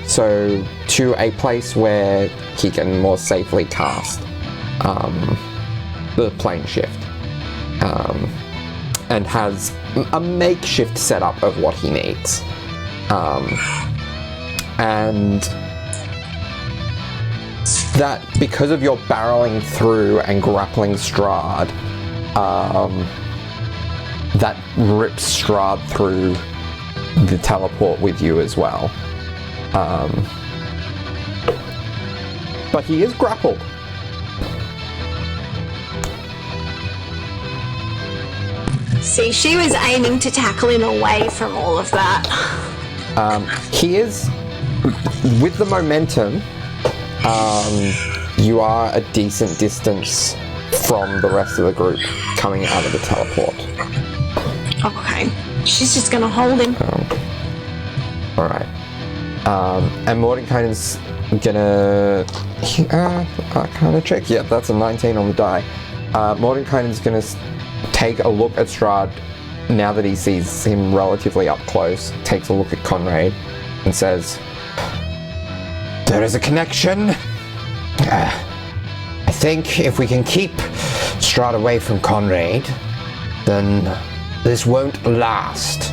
So to a place where he can more safely cast the plane shift, and has a makeshift setup of what he needs, and that because of your barreling through and grappling Strahd, that rips Strahd through the teleport with you as well. But he is grappled. See, she was aiming to tackle him away from all of that. He is, with the momentum, you are a decent distance from the rest of the group coming out of the teleport. Okay. She's just gonna hold him. Alright. And Mordenkainen's gonna... Arcana check? Yep, that's a 19 on the die. Mordenkainen's gonna take a look at Strahd now that he sees him relatively up close, takes a look at Conrad and says, "There is a connection. I think if we can keep Strahd away from Conrad, then this won't last.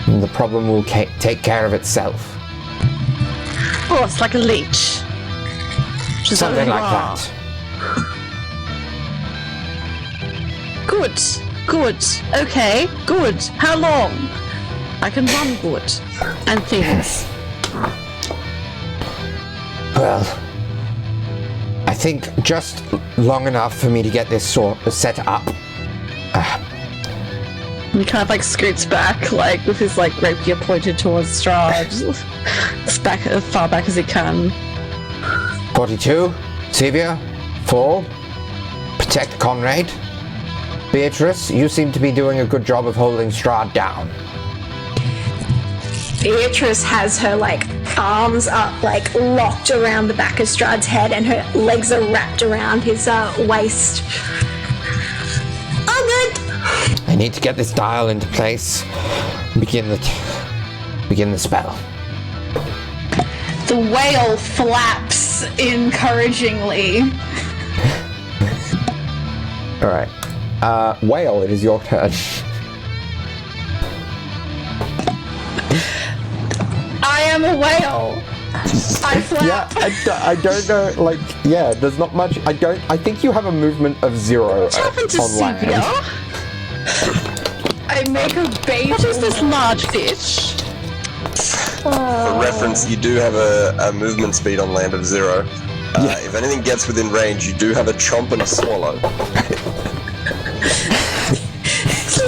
And the problem will take care of itself." Oh, it's like a leech. Something like that. Good. Okay, good. How long? I can run good. And things. Well, I think just long enough for me to get this set up. He kind of like scoots back, like with his like rapier pointed towards Strahd, as far back as he can. 42, Sevia, fall, protect Conrad. Beatrice, you seem to be doing a good job of holding Strahd down. Beatrice has her, like, arms up, like, locked around the back of Strahd's head, and her legs are wrapped around his waist. Oh, good! I need to get this dial into place. Begin the spell. The whale flaps encouragingly. Alright. Whale, it is your turn. I am a whale. I flap. Yeah, I don't know, like, yeah, there's not much, I think you have a movement of 0 What happened to on land. Sepia? I make a bait. What is this large fish? For reference, you do have a movement speed on land of 0. If anything gets within range, you do have a chomp and a swallow.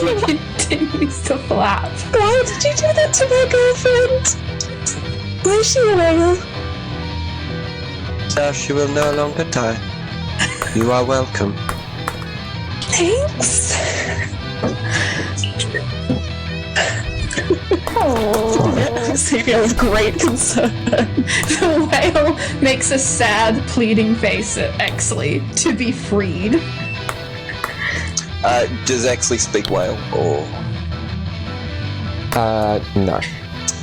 He continues to flap. Why did you do that to my girlfriend? Why is she a whale? So she will no longer die. You are welcome. Thanks. Sepia with great concern. The whale makes a sad, pleading face at Exley to be freed. Does Exley speak whale, or...? No.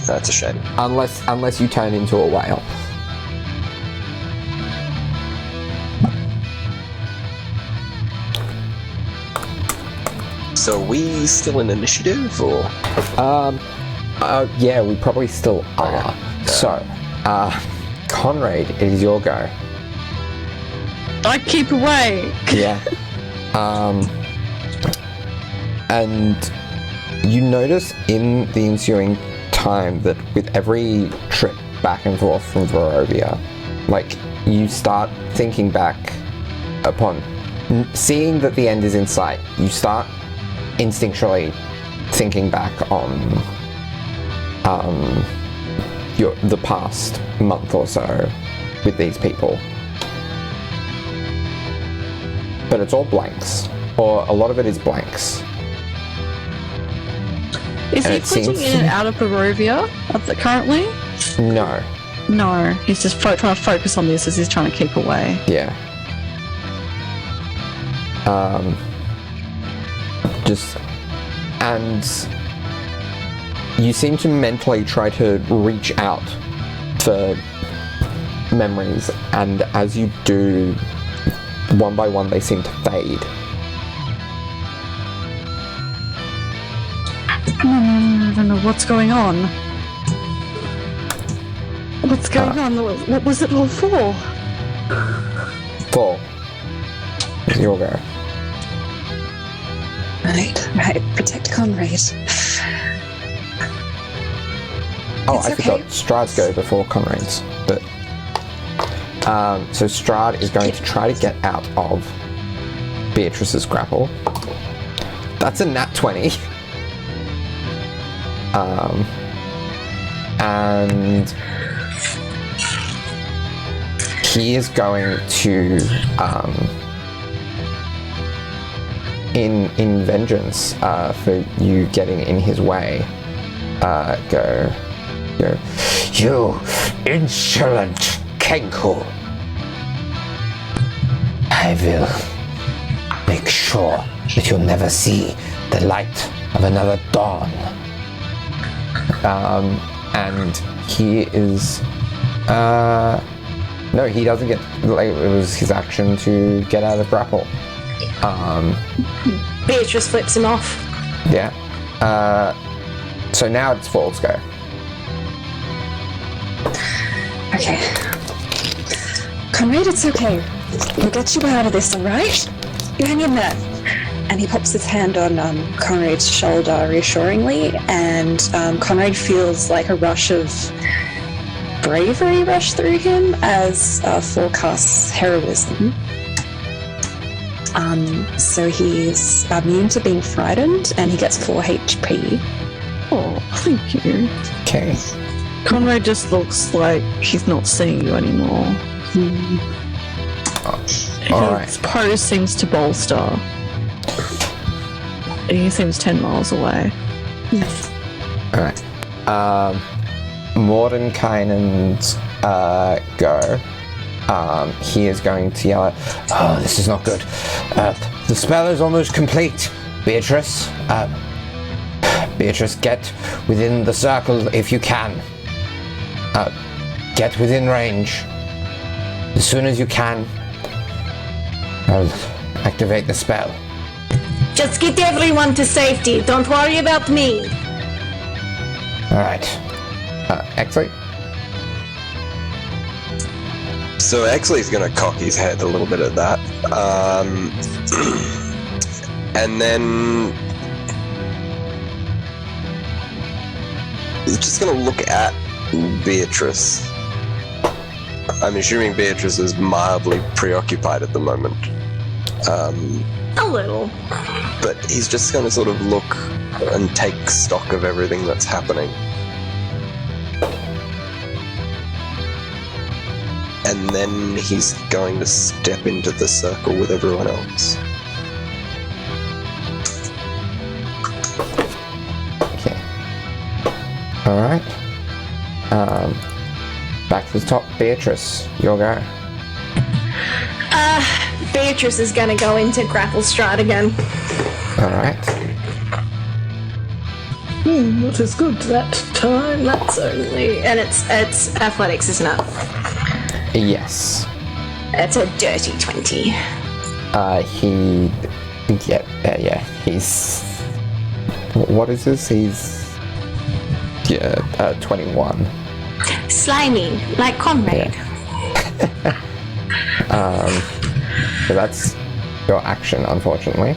That's a shame. Unless you turn into a whale. So are we still in initiative, or...? Yeah, we probably still are. So, Conrad, it is your go. I keep away. Yeah. And you notice in the ensuing time that with every trip back and forth from Barovia, like, you start thinking back upon seeing that the end is in sight. You start instinctually thinking back on the past month or so with these people. But it's all blanks, or a lot of it is blanks. Is And he it flitting seems- in and out of Barovia currently? No. No, he's just trying to focus on this as he's trying to keep away. Yeah. you seem to mentally try to reach out for memories, and as you do, one by one they seem to fade. I don't know what's going on. What's going on? What was it all for? 4. Your go. Right. Protect Conrad. Oh, It's I forgot okay. Strahd's go before Conrad's. But so Strahd is going to try to get out of Beatrice's grapple. That's a nat 20. And he is going to in vengeance for you getting in his way, go, you insolent Kenku. I will make sure that you'll never see the light of another dawn. And he is no, he doesn't get, like, it was his action to get out of grapple. Beatrice flips him off. Yeah. So now it's Fall's go. Okay. Conrad, it's okay. We'll get you out of this, alright? You hang in there. And he pops his hand on Conrad's shoulder reassuringly, and Conrad feels like a rush of bravery rush through him as forecasts heroism. So he's immune to being frightened, and he gets 4 HP. Oh, thank you. Okay. Conrad just looks like he's not seeing you anymore. Alright. His pose seems to bolster. He seems 10 miles away. Alright. Mordenkainen's go. He is going to yell out, "Oh, this is not good. The spell is almost complete. Beatrice, Beatrice, get within the circle if you can. Get within range. As soon as you can, I'll activate the spell." Just get everyone to safety. Don't worry about me. Alright. Exley? So Exley's gonna cock his head a little bit at that. And then he's just gonna look at Beatrice. I'm assuming Beatrice is mildly preoccupied at the moment. A little. But he's just going to sort of look and take stock of everything that's happening. And then he's going to step into the circle with everyone else. Okay. Alright. Back to the top. Beatrice, your go. Beatrice is gonna go into grapple Strahd again. Alright. Not as good that time. That's only, and it's athletics, isn't it? Yes. It's a dirty 20. He's... What is this? He's... 21. Slimy, like Conrad. So that's your action, unfortunately.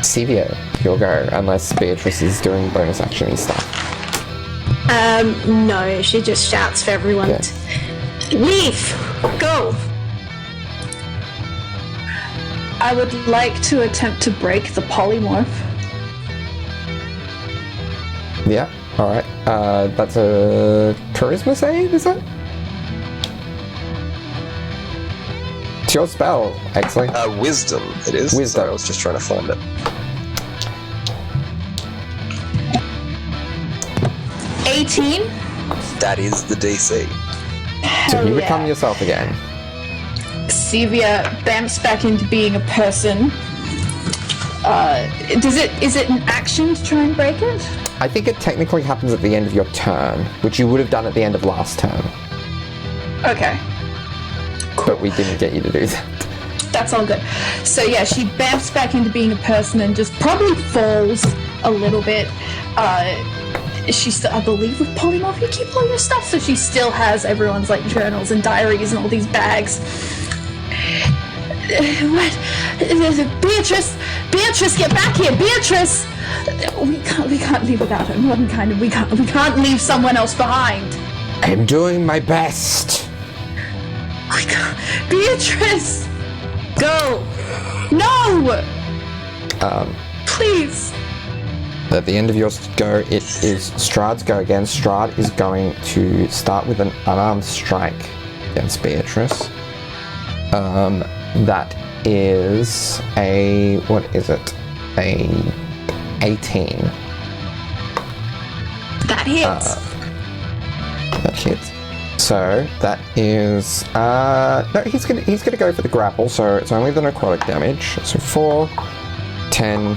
Sevia, you'll go, unless Beatrice is doing bonus action stuff. No, she just shouts for everyone to leave. Go. I would like to attempt to break the polymorph. Yeah, alright. That's a charisma save, is it? It's your spell, Exley. Wisdom, it is. Wisdom. Sorry, I was just trying to find it. That is the DC. So you become yourself again. Sevia bamps back into being a person Is it an action to try and break it? I think it technically happens at the end of your turn, which you would have done at the end of last turn. Okay. But we didn't get you to do that. That's all good. So yeah, she bamps back into being a person and just probably falls a little bit. She still, I believe with polymorph you keep all your stuff, so she still has everyone's like journals and diaries and all these bags. What? Beatrice, get back here, Beatrice! We can't leave without her. Modern kind of, we can't leave someone else behind. I'm doing my best. We can't, Beatrice! Go! No! Please! At the end of your go, it is Strahd's go again. Strahd is going to start with an unarmed strike against Beatrice. That is a, what is it? A 18. That hits. That hits. So that is no, he's gonna go for the grapple, so it's only the necrotic damage. So 4, 10,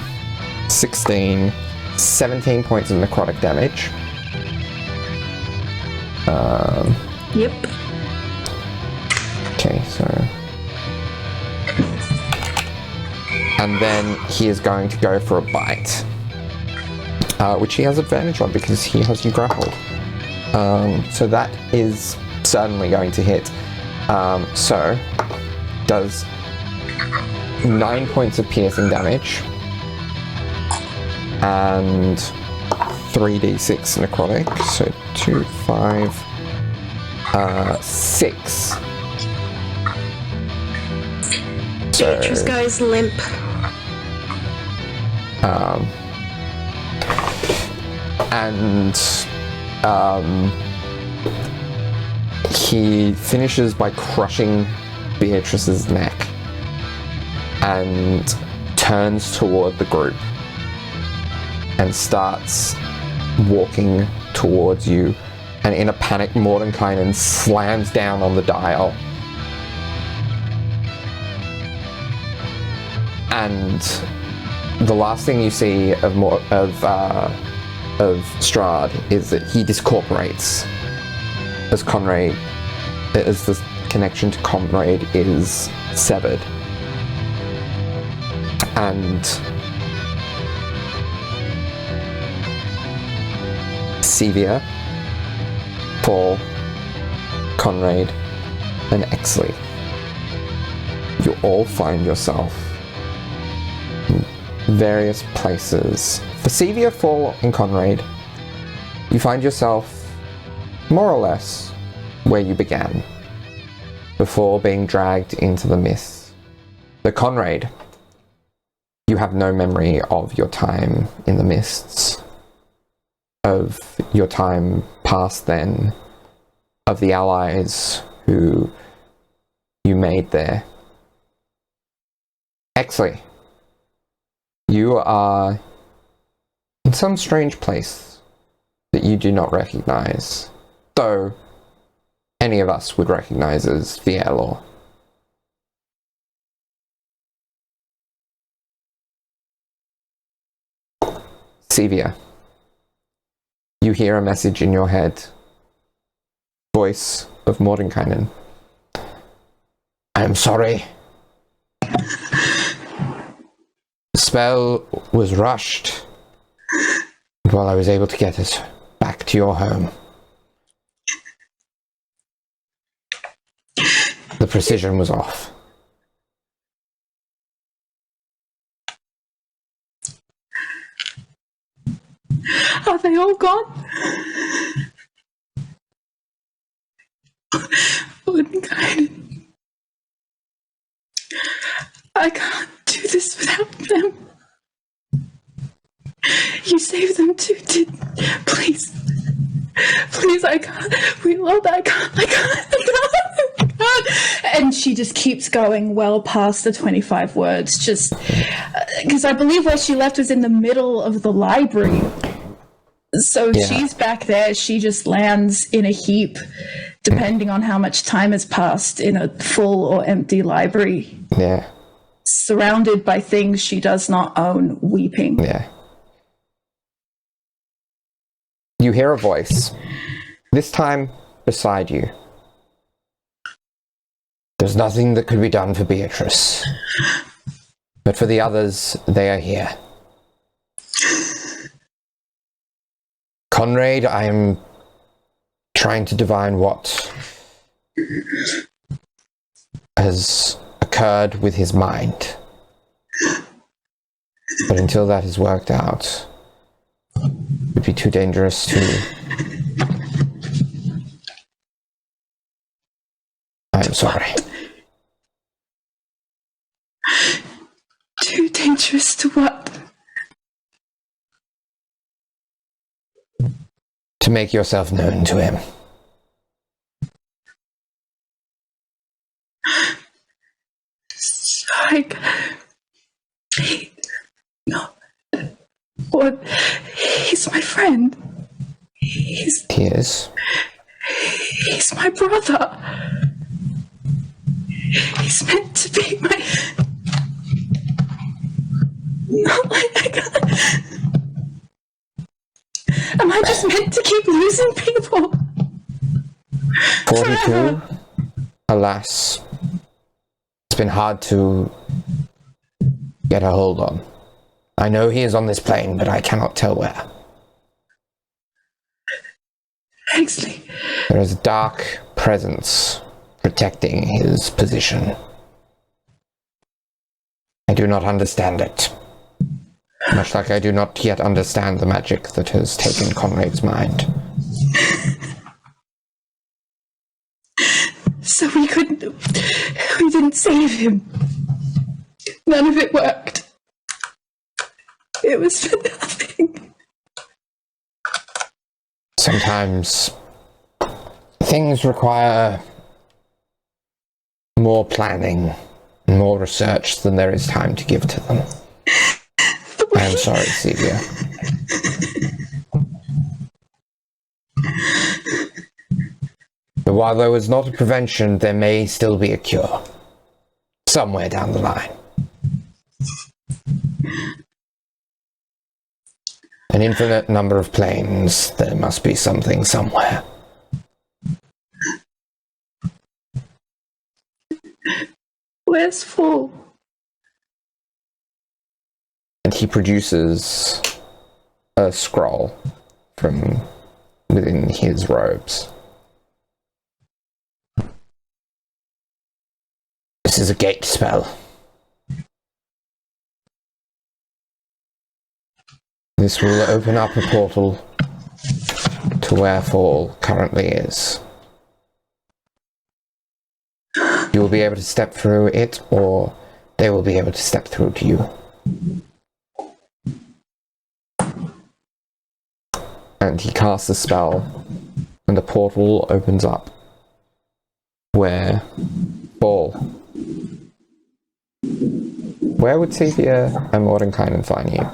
16, 17 points of necrotic damage. Yep. Okay, so and then he is going to go for a bite, which he has advantage on because he has you grappled. So that is certainly going to hit. So does 9 points of piercing damage and 3d6 necrotic. So 2, 5, 6. Beatrice goes limp. He finishes by crushing Beatrice's neck and turns toward the group and starts walking towards you, and in a panic Mordenkainen slams down on the dial. And the last thing you see of Strahd is that he discorporates as the connection to Conrad is severed. And Sevia, Paul, Conrad, and Exley, you all find yourself in various places. For Sevia, Paul, and Conrad, you find yourself more or less where you began, before being dragged into the mist. But Conrad, you have no memory of your time in the mists, of your time past then, of the allies who you made there. Exley, you are in some strange place that you do not recognize, though any of us would recognize as Fierlor. Sevia, you hear a message in your head. Voice of Mordenkainen. I am sorry. The spell was rushed while I was able to get us back to your home. The precision was off. Are they all gone? I can't do this without them. You saved them too, please. Please, I can't. We love that. I can't. And she just keeps going well past the 25 words, just because I believe where she left was in the middle of the library. So if she's back there, she just lands in a heap, depending on how much time has passed in a full or empty library. Yeah. surrounded by things she does not own, weeping. Yeah. You hear a voice, this time beside you. There's nothing that could be done for Beatrice. But for the others, they are here. Conrad, I am trying to divine what has occurred with his mind. But until that is worked out, it would be too dangerous to... I'm sorry. Too dangerous to what? To make yourself known to him. Like, what? He's my friend. He is. He's my brother. He's meant to be my... Not like I got... Am I just meant to keep losing people? 42? Forever? Alas. It's been hard to get a hold on. I know he is on this plane, but I cannot tell where. Exley. There is a dark presence protecting his position. I do not understand it. Much like I do not yet understand the magic that has taken Conrad's mind. So we didn't save him. None of it worked. It was for nothing. Sometimes things require more planning, more research than there is time to give to them. I am sorry, Celia. But while there was not a prevention, there may still be a cure. Somewhere down the line. An infinite number of planes, there must be something somewhere. Where's Fall? And he produces a scroll from within his robes. This is a gate spell. This will open up a portal to where Fall currently is. You will be able to step through it, or they will be able to step through to you. And he casts a spell, and the portal opens up where Fall. Where would Sepia and Mordenkainen find you?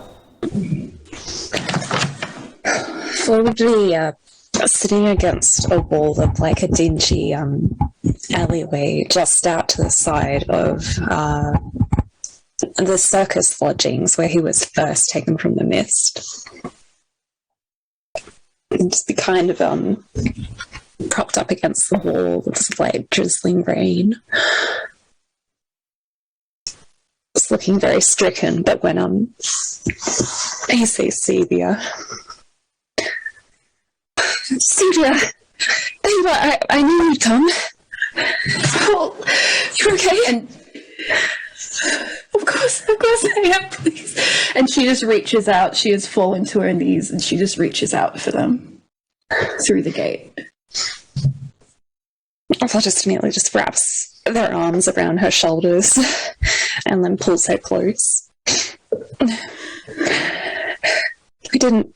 Fall would be sitting against a wall of like a dingy alleyway just out to the side of the circus lodgings where he was first taken from the mist. And just be kind of propped up against the wall with this like drizzling rain. Just looking very stricken, but when he sees Sevia. Sevia! There you are, I knew you'd come. Oh, you're okay? And of course I am, please. And she just reaches out. She has fallen to her knees, and she just reaches out for them through the gate. I'll just immediately just wraps their arms around her shoulders and then pulls her close. We did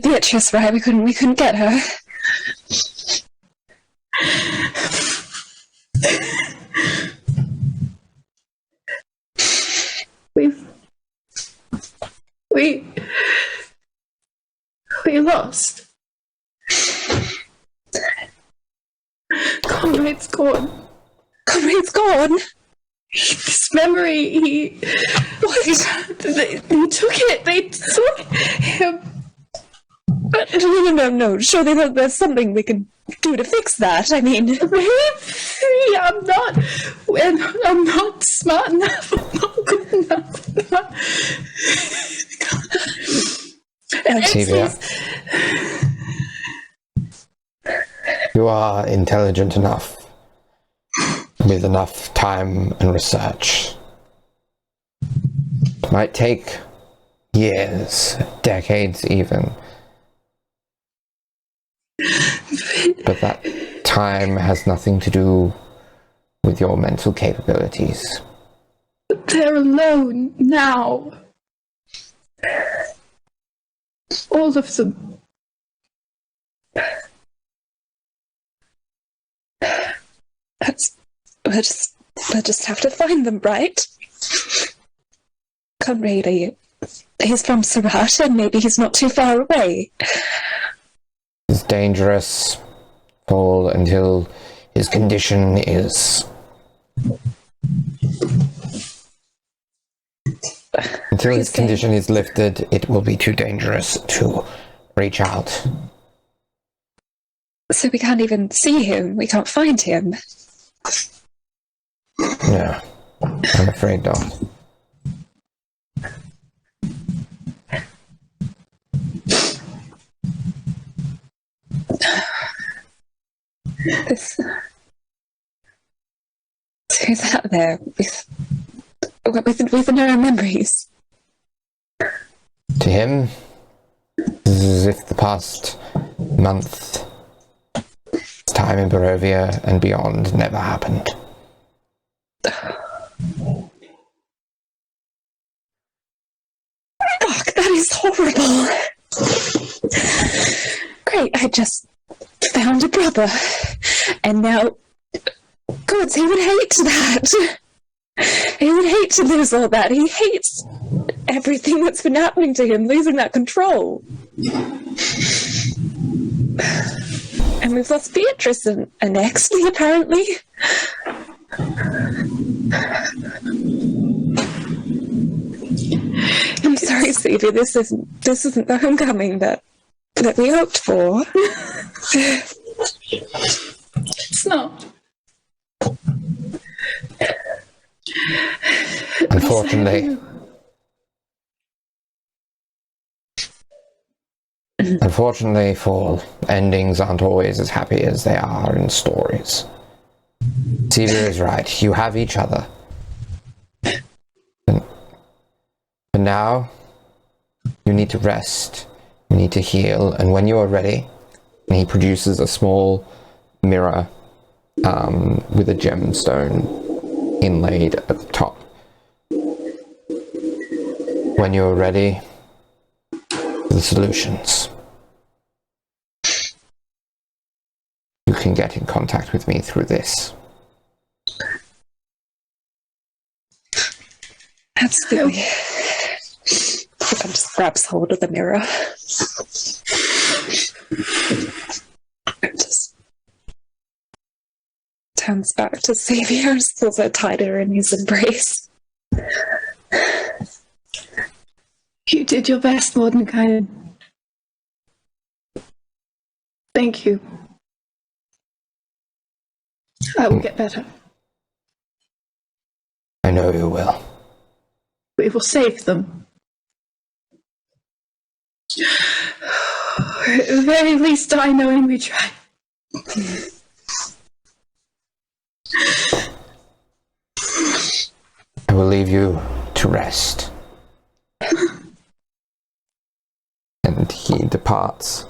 Beatrice, right? We couldn't get her. We lost. Conrad's gone. Conrad's gone. His memory, he took it. They took him. But no. Surely there's something we can do to fix that. I mean, I'm not smart enough. I'm not good enough. Sylvia, you are intelligent enough, with enough time and research. It might take years, decades even. But that time has nothing to do with your mental capabilities. They're alone now. All of them. We'll just have to find them, right? Conrad, he's from Surat, and maybe he's not too far away. It's dangerous, Paul, until his condition is... Until his condition is lifted, it will be too dangerous to reach out. So we can't even see him, we can't find him. No, I'm afraid not. Who's out there with no memories? To him, it's as if the past month, time in Barovia and beyond never happened. Fuck, that is horrible. Great, I just found a brother, and now, gods, he would hate that. He would hate to lose all that. He hates everything that's been happening to him, losing that control. And we've lost Beatrice and Exley, apparently. I'm sorry, Stevie, this isn't the homecoming that we hoped for. It's not. Unfortunately, Fall, endings aren't always as happy as they are in stories. Sylvia is right. You have each other. But now, you need to rest. You need to heal. And when you are ready, and he produces a small mirror with a gemstone inlaid at the top. When you are ready, the solutions. You can get in contact with me through this. Absolutely. Pippa just grabs hold of the mirror. And just turns back to Xavier and pulls her tighter in his embrace. You did your best, Mordenkainen. Thank you. I will get better. I know you will. We will save them. At the very least, I knowing we tried. I will leave you to rest. And he departs.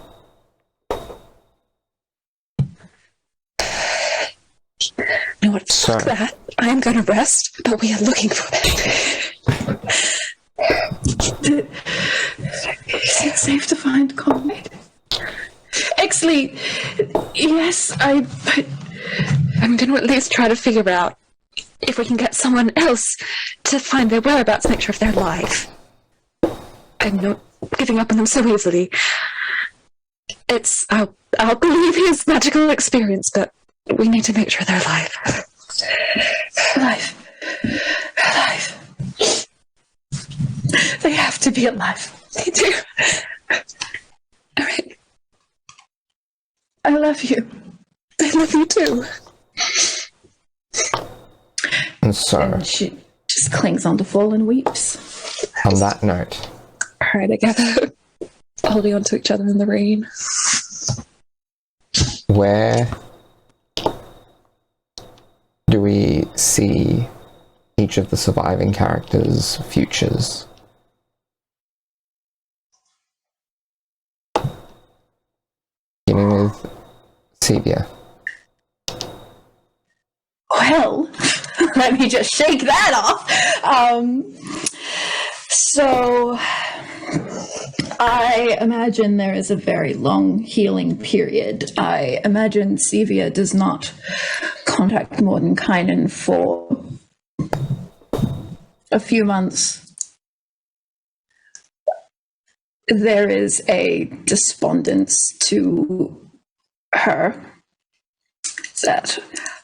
You know what? Fuck that. I am going to rest, but we are looking for them. Is it safe to find Conrad? Exley, yes, I'm going to at least try to figure out if we can get someone else to find their whereabouts, make sure if they're alive. I'm not giving up on them so easily. I'll believe his magical experience, but we need to make sure they're alive. Alive. Alive. They have to be alive. They do. All right. I love you. I love you too. And so, And she just clings onto Fall and weeps. on that note, Cry together, holding on to each other in the rain. where do we see each of the surviving characters' futures? Beginning with Sevia. Well, let me just shake that off. So, I imagine there is a very long healing period. I imagine Sevia does not contact Mordenkainen for a few months. There is a despondence to her that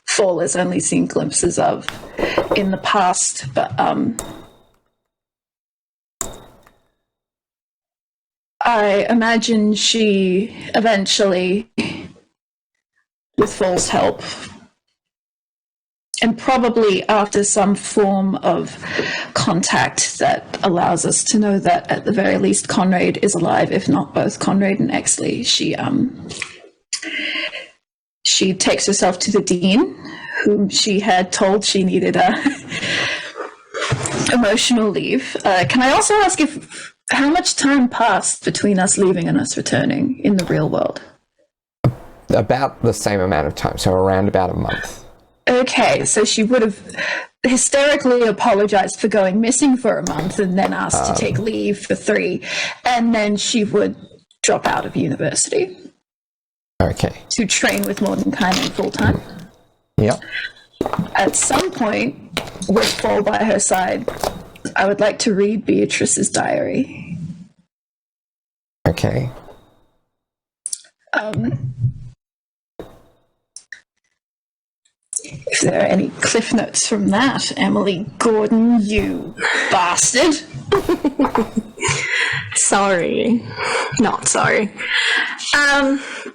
Fall has only seen glimpses of in the past, but I imagine she eventually, with Fall's help, and probably after some form of contact that allows us to know that at the very least Conrad is alive, if not both Conrad and Exley, she takes herself to the dean, whom she had told she needed emotional leave. Can I also ask how much time passed between us leaving and us returning in the real world? About the same amount of time, so around about a month. Okay, so she would have hysterically apologized for going missing for a month and then asked to take leave for 3, and then she would drop out of university. Okay. To train with Mordenkainen full time. Yep. At some point, with Fall by her side, I would like to read Beatrice's diary. Okay. If there are any cliff notes from that, Emily Gordon, you bastard. Sorry. Not sorry.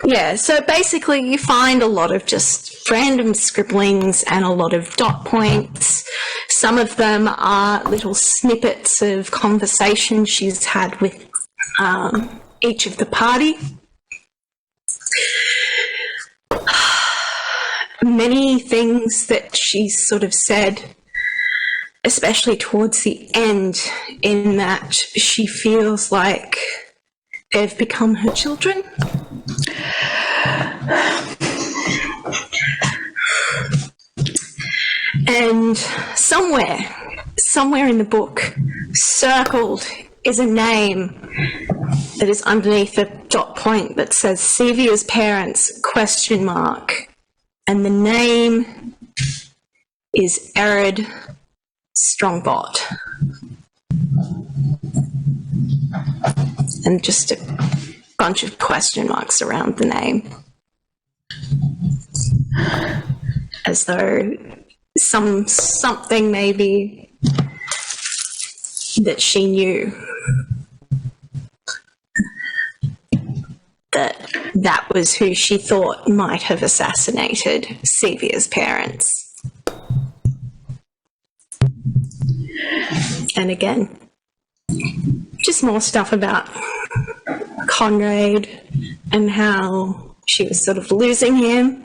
Yeah, so basically you find a lot of just random scribblings and a lot of dot points. Some of them are little snippets of conversation she's had with each of the party. Many things that she's sort of said, especially towards the end, in that she feels like they've become her children. And somewhere in the book, circled is a name that is underneath a dot point that says Sevia's parents, ? And the name is 𝗖𝗔𝗦𝗧. And just a bunch of question marks around the name. As though something maybe that she knew that was who she thought might have assassinated Sevia's parents. And again, just more stuff about Conrad and how she was sort of losing him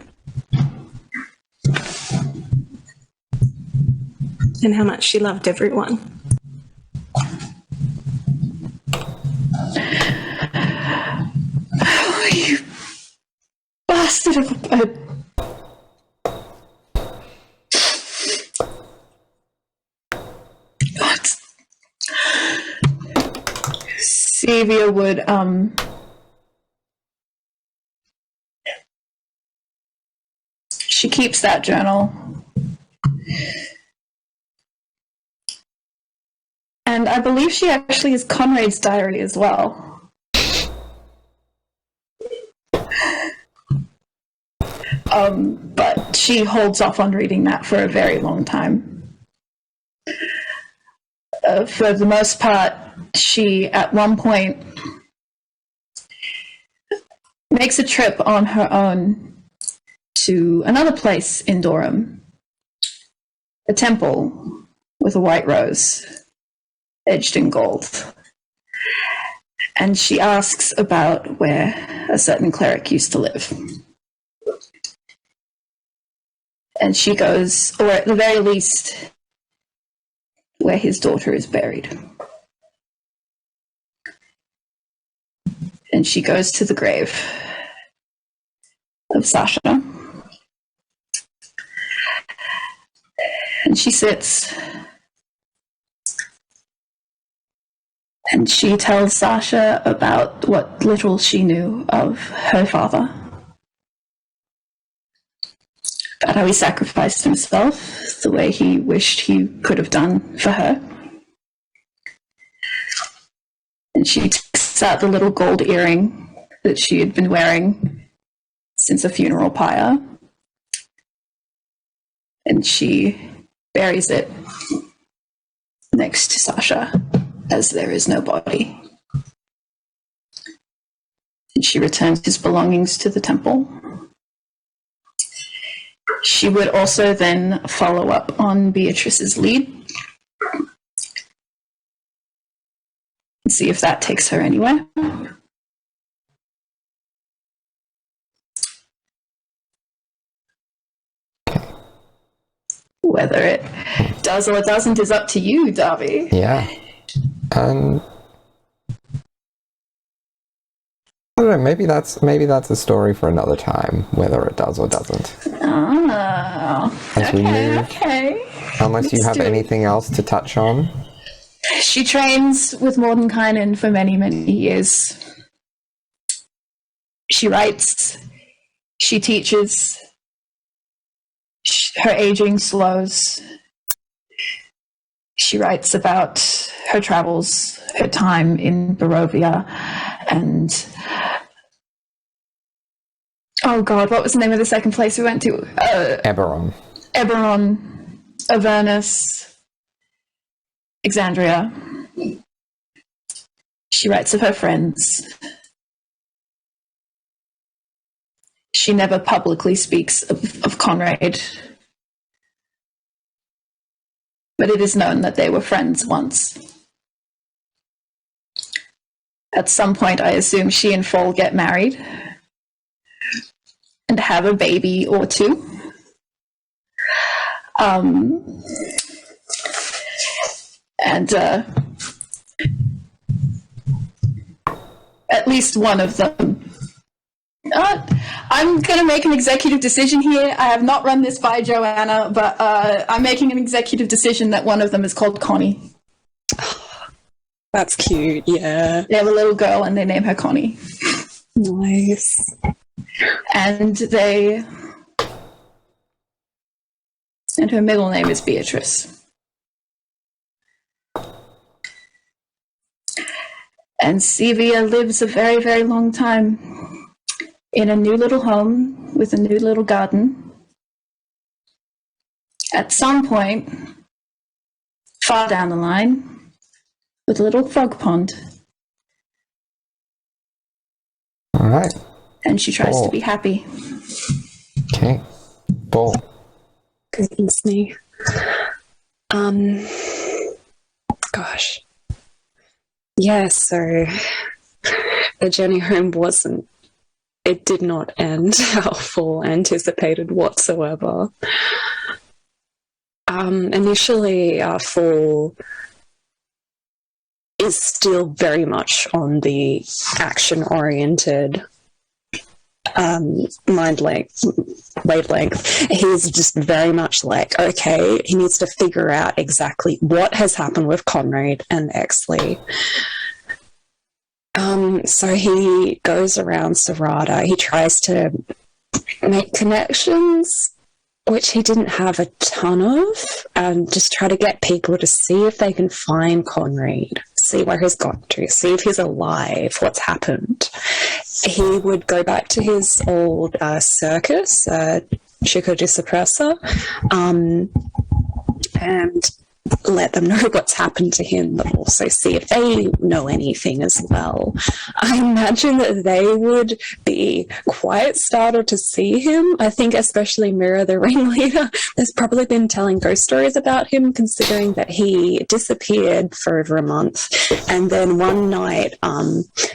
and how much she loved everyone. Oh, you bastard of a... What? Sevia would, she keeps that journal. And I believe she actually has Conrad's diary as well. But she holds off on reading that for a very long time. for the most part, she at one point makes a trip on her own to another place in Durham, a temple with a white rose edged in gold. And she asks about where a certain cleric used to live. And she goes, or at the very least, where his daughter is buried. And she goes to the grave of Sasha. And she sits. And she tells Sasha about what little she knew of her father. About how he sacrificed himself the way he wished he could have done for her. And she takes out the little gold earring that she had been wearing since a funeral pyre. And she buries it next to Sasha, as there is no body. And she returns his belongings to the temple. She would also then follow up on Beatrice's lead and see if that takes her anywhere. Whether it does or doesn't is up to you, Darby. Yeah. I don't know, maybe that's a story for another time, whether it does or doesn't. Oh, As we move, okay. unless you have anything else to touch on. She trains with Mordenkainen for many, many years. She writes, she teaches, her aging slows. She writes about her travels, her time in Barovia, and oh god, what was the name of the second place we went to? Eberron. Avernus, Exandria. She writes of her friends. She never publicly speaks of Conrad, but it is known that they were friends once. At some point, I assume she and Fall get married and have a baby or two. And at least one of them. I'm going to make an executive decision here. I have not run this by Joanna, but I'm making an executive decision that one of them is called Connie. That's cute, yeah. They have a little girl and they name her Connie. Nice. And her middle name is Beatrice. And Sevia lives a very, very long time in a new little home with a new little garden. At some point, far down the line, with a little frog pond. All right. And she tries to be happy. Okay. Ball. Goodness me. Gosh. Yeah, so the journey home it did not end how Fall anticipated whatsoever. Initially, Fall is still very much on the action-oriented wavelength. He's just very much like, okay, he needs to figure out exactly what has happened with Conrad and Exley. So he goes around Serrata. He tries to make connections, which he didn't have a ton of, and just try to get people to see if they can find Conrad, see where he's got to, see if he's alive, what's happened. He would go back to his old circus, Chico de Suppressa, and let them know what's happened to him, but also see if they know anything as well. I imagine that they would be quite startled to see him. I think especially Mira, the ringleader, has probably been telling ghost stories about him, considering that he disappeared for over a month and then one night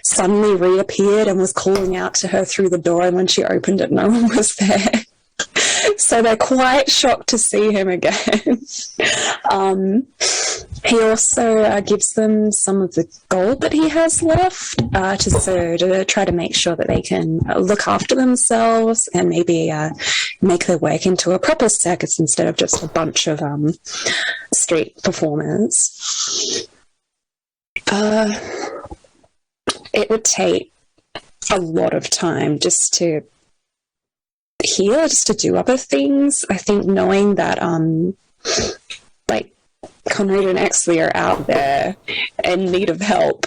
suddenly reappeared and was calling out to her through the door, and when she opened it, no one was there. So they're quite shocked to see him again. He also gives them some of the gold that he has left to try to make sure that they can look after themselves and maybe make their work into a proper circus instead of just a bunch of street performers. It would take a lot of time just to heal, just to do other things. I think knowing that like Conrad and Exley are out there in need of help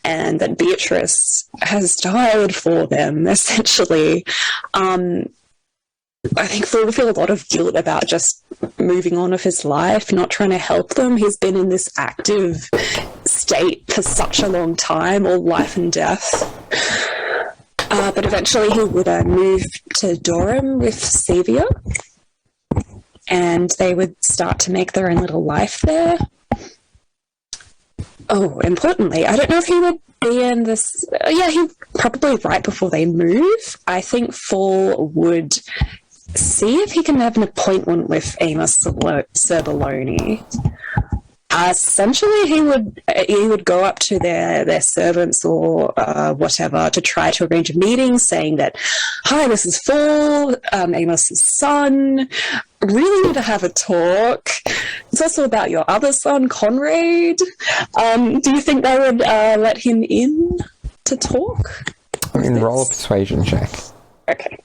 and that Beatrice has died for them, essentially, I think Phil will feel a lot of guilt about just moving on with his life, not trying to help them. He's been in this active state for such a long time, all life and death. But eventually he would move to Durham with Sevia, and they would start to make their own little life there. Oh, importantly, I don't know if he would be in this... he probably right before they move. I think Fall would see if he can have an appointment with 𝗖𝗔𝗦𝗧. Essentially, he would go up to their servants or whatever to try to arrange a meeting, saying that, "Hi, this is Fall, Amos's son. Really need to have a talk. It's also about your other son, Conrad." Do you think they would let him in to talk? I mean, roll a persuasion check. Okay.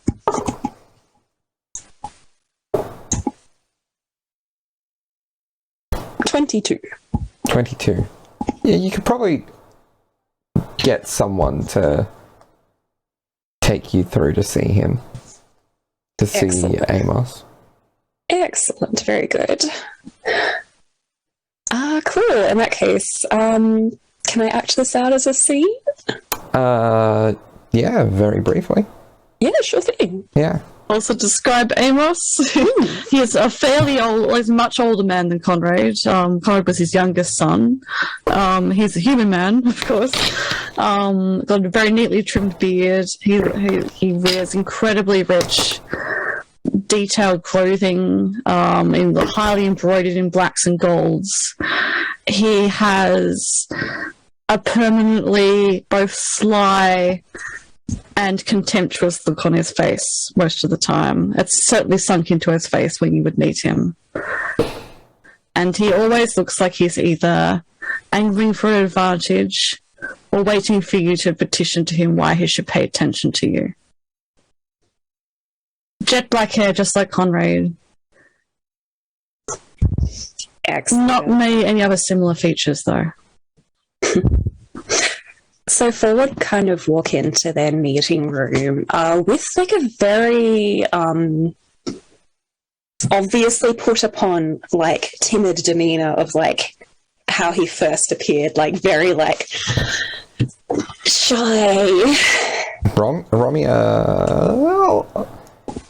22. 22. Yeah, you could probably get someone to take you through to see him. To see Excellent. Amos. Excellent, very good. Cool. In that case, can I act this out as a scene? Yeah, very briefly. Yeah, sure thing. Yeah. Also describe Amos. He's a fairly old, he's a much older man than Conrad. Conrad was his youngest son. He's a human man, of course. Got a very neatly trimmed beard. He wears incredibly rich, detailed clothing, highly embroidered in blacks and golds. He has a permanently both sly and contemptuous look on his face most of the time. It's certainly sunk into his face when you would meet him. And he always looks like he's either angling for an advantage or waiting for you to petition to him why he should pay attention to you. Jet black hair, just like Conrad. Excellent. Not any other similar features, though. So Fall would kind of walk into their meeting room with like a very obviously put upon like timid demeanor of like how he first appeared, like very like shy. Romy, well,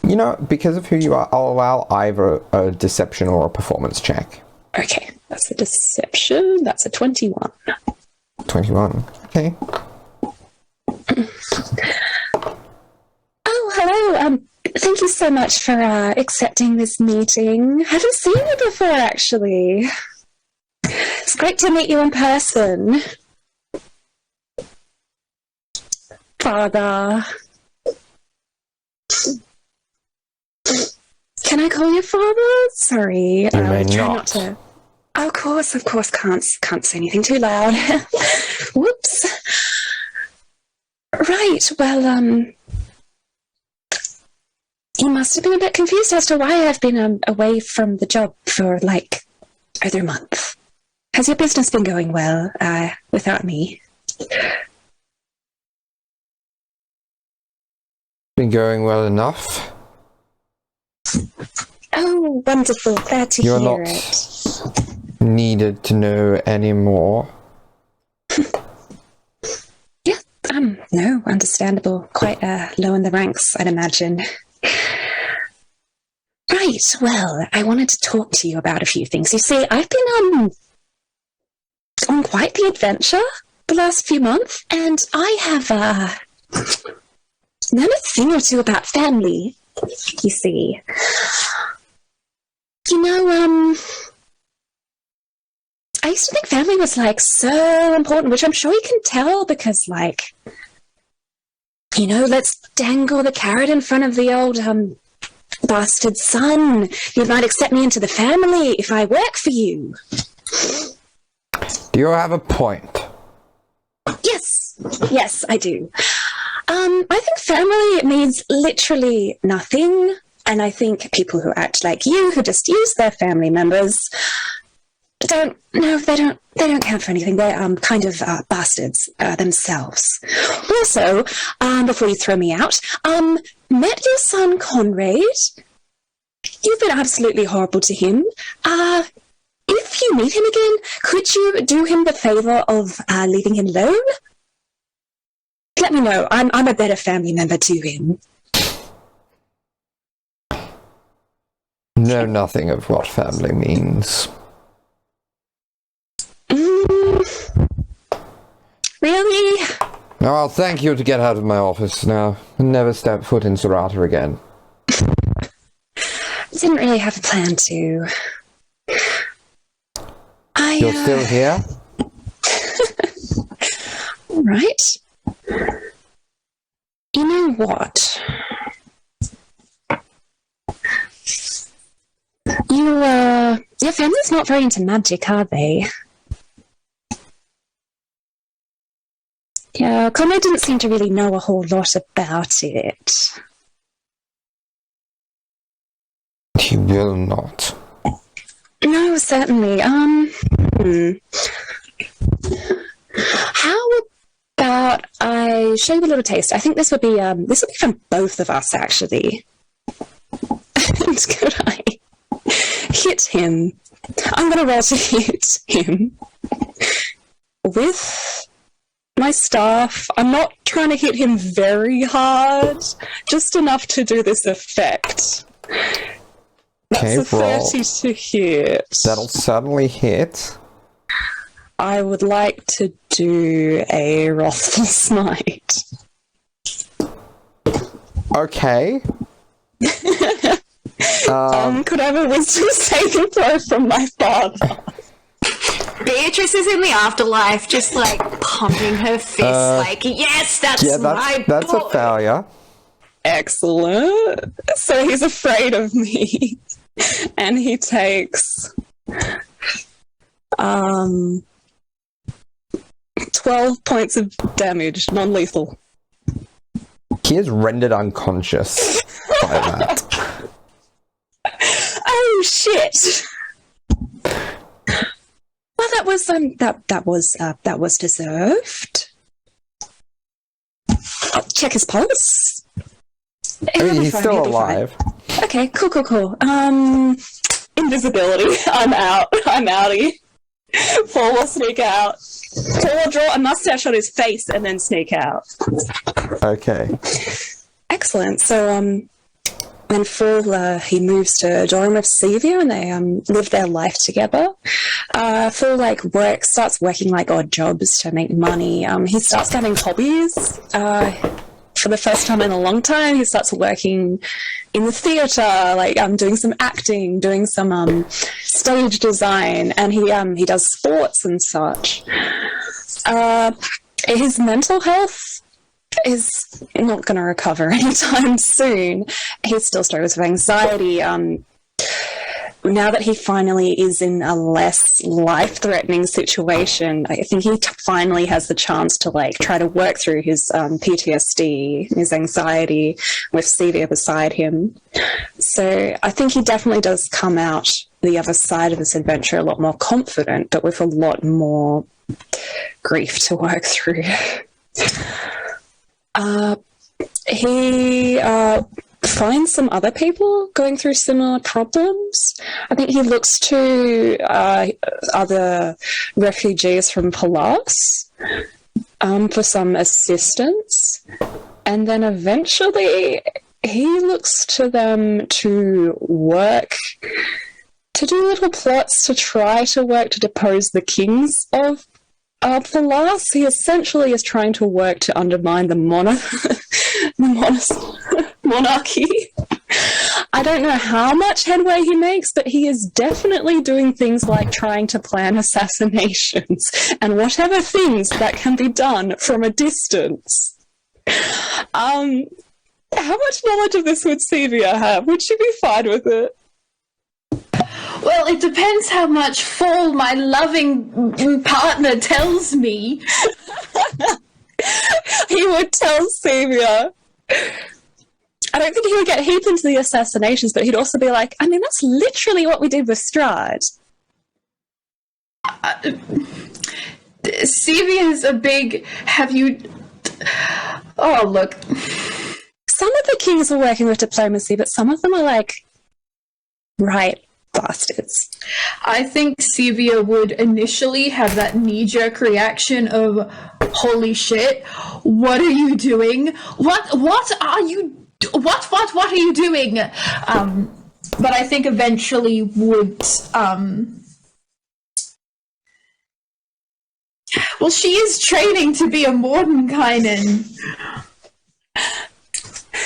you know, because of who you are, I'll allow either a deception or a performance check. Okay, that's a deception. That's a 21. 21. Okay. Oh, hello. Thank you so much for accepting this meeting. Haven't seen you before, actually. It's great to meet you in person. Father. Can I call you father? Sorry. You may try not. to. Of course. Can't say anything too loud. Whoops. Right. Well, you must have been a bit confused as to why I've been away from the job for like over a month. Has your business been going well without me? Been going well enough. Oh, wonderful. Glad to You're hear not it. needed to know any more. Yeah, no, understandable. Quite low in the ranks, I'd imagine. Right, well, I wanted to talk to you about a few things. You see, I've been on quite the adventure the last few months, and I have known a thing or two about family, you see. You know, I used to think family was, like, so important, which I'm sure you can tell because, like, you know, let's dangle the carrot in front of the old, bastard son. You might accept me into the family if I work for you. Do you have a point? Yes, I do. I think family means literally nothing, and I think people who act like you, who just use their family members, they don't count for anything. They're kind of bastards themselves. Also, before you throw me out, met your son Conrad. You've been absolutely horrible to him. If you meet him again, could you do him the favour of leaving him alone? Let me know. I'm a better family member to him. Know nothing of what family means. Really? Oh, I'll thank you to get out of my office now. Never step foot in 𝗖𝗓 again. Didn't really have a plan to. You're still here? Right. You know what? Your family's not very into magic, are they? Yeah, Conrad didn't seem to really know a whole lot about it. He will not. No, certainly. How about I show you a little taste? I think this would be from both of us, actually. And could I hit him? I'm gonna roll to hit him with my staff. I'm not trying to hit him very hard, just enough to do this effect. That's a 30 to hit. That'll certainly hit. I would like to do a wrathful smite. Okay. Could I have a wisdom saving throw from my father? Beatrice is in the afterlife, just like pumping her fist, like, yes, that's that's boy. a failure. Excellent. So he's afraid of me. And he takes 12 points of damage, non-lethal. He is rendered unconscious by that. Oh shit! Well, that was deserved. I'll check his pulse. I mean, he's still alive. Okay, cool. Invisibility. I'm out. I'm outie. Paul will sneak out. Paul will draw a mustache on his face and then sneak out. Okay. Excellent. So, then Paul, he moves to Durham with Sevia and they live their life together. Paul, starts working, like, odd jobs to make money. He starts having hobbies. For the first time in a long time, he starts working in the theatre, doing some acting, doing some stage design, and he does sports and such. His mental health is not going to recover anytime soon. He still struggles with anxiety. Now that he finally is in a less life-threatening situation, I think he finally has the chance to try to work through his PTSD, his anxiety, with Sevia beside him. So I think he definitely does come out the other side of this adventure a lot more confident, but with a lot more grief to work finds some other people going through similar problems. I think he looks to other refugees from Palas for some assistance. And then eventually he looks to them to work, to do little plots to try to work to depose the kings of Palas. He essentially is trying to work to undermine the monarchy. I don't know how much headway he makes, but he is definitely doing things like trying to plan assassinations and whatever things that can be done from a distance. How much knowledge of this would Sevia have? Would she be fine with it? Well, it depends how much Fall, my loving partner, tells me. He would tell Sevia. I don't think he would get heap into the assassinations, but he'd also be like, I mean, that's literally what we did with Strahd. Sevia's a big... Have you... Oh, look. Some of the kings are working with diplomacy, but some of them are like, right, bastards. I think Sevia would initially have that knee-jerk reaction of, holy shit, what are you doing? What are you... What are you doing? But I think eventually would... Well, she is training to be a Mordenkainen.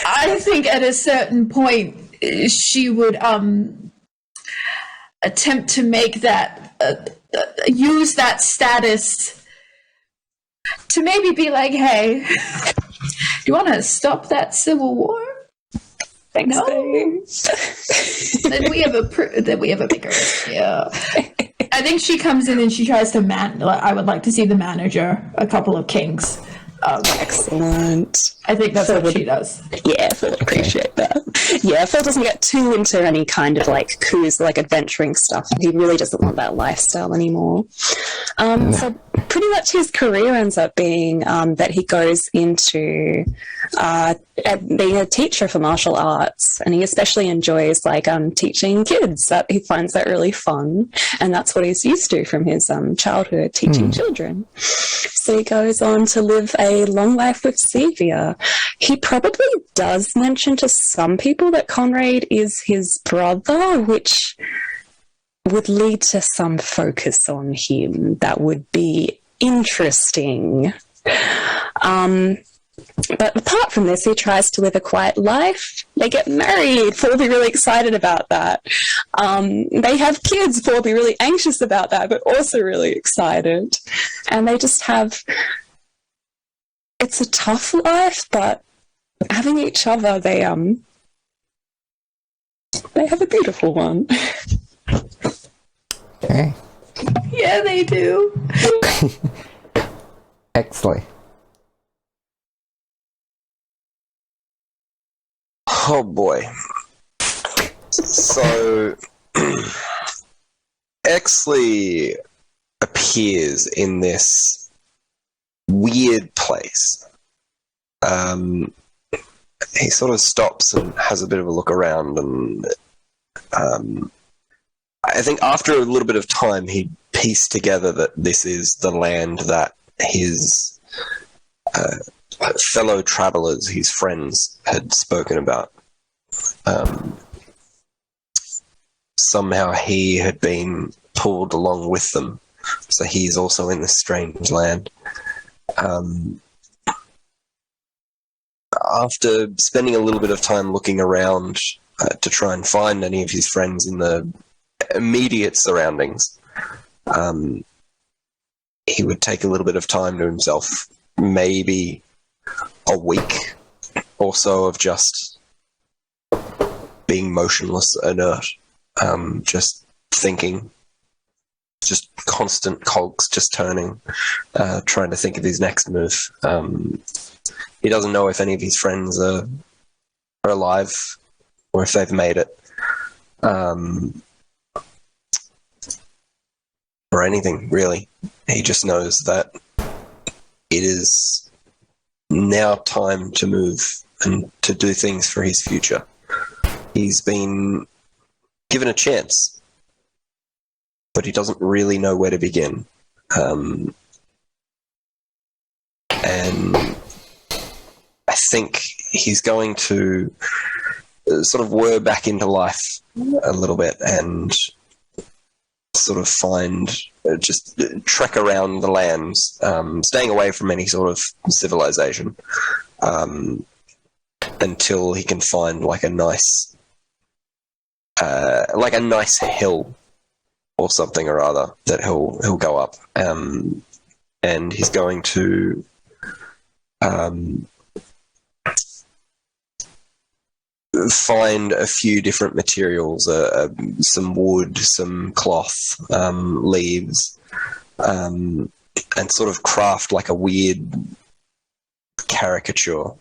I think at a certain point she would attempt to make that use that status to maybe be like, hey, do you want to stop that civil war? Thanks, No. babe. Then we have a bigger issue. I think she comes in and she tries to I would like to see the manager a couple of kings. Excellent. I think that's what she does. Yeah, Phil would appreciate that. Yeah, Phil doesn't get too into any kind of like coups, like adventuring stuff. He really doesn't want that lifestyle anymore. So pretty much his career ends up being that he goes into being a teacher for martial arts, and he especially enjoys like teaching kids. That he finds that really fun, and that's what he's used to from his childhood, teaching children. So he goes on to live a long life with Sevia. He probably does mention to some people that Conrad is his brother, which would lead to some focus on him. That would be interesting. But apart from this, he tries to live a quiet life. They get married. Paul will be really excited about that. They have kids. Paul will be really anxious about that, but also really excited. And they just have... It's a tough life, but having each other, they have a beautiful one. Okay. Yeah, they do. Exley. Oh boy. So Exley appears in this weird place. He sort of stops and has a bit of a look around, and I think after a little bit of time he pieced together that this is the land that his fellow travelers, his friends, had spoken about. Somehow he had been pulled along with them, so he's also in this strange land. After spending a little bit of time looking around to try and find any of his friends in the immediate surroundings, he would take a little bit of time to himself, maybe a week or so of just being motionless, inert, just thinking, just constant cogs just turning, trying to think of his next move. He doesn't know if any of his friends are alive or if they've made it, or anything, really. He just knows that it is now time to move and to do things for his future. He's been given a chance, but he doesn't really know where to begin. And I think he's going to sort of whir back into life a little bit and sort of just trek around the lands, staying away from any sort of civilization, until he can find like a nice hill or something or other that he'll go up, and he's going to find a few different materials, some wood, some cloth, leaves, and sort of craft like a weird caricature.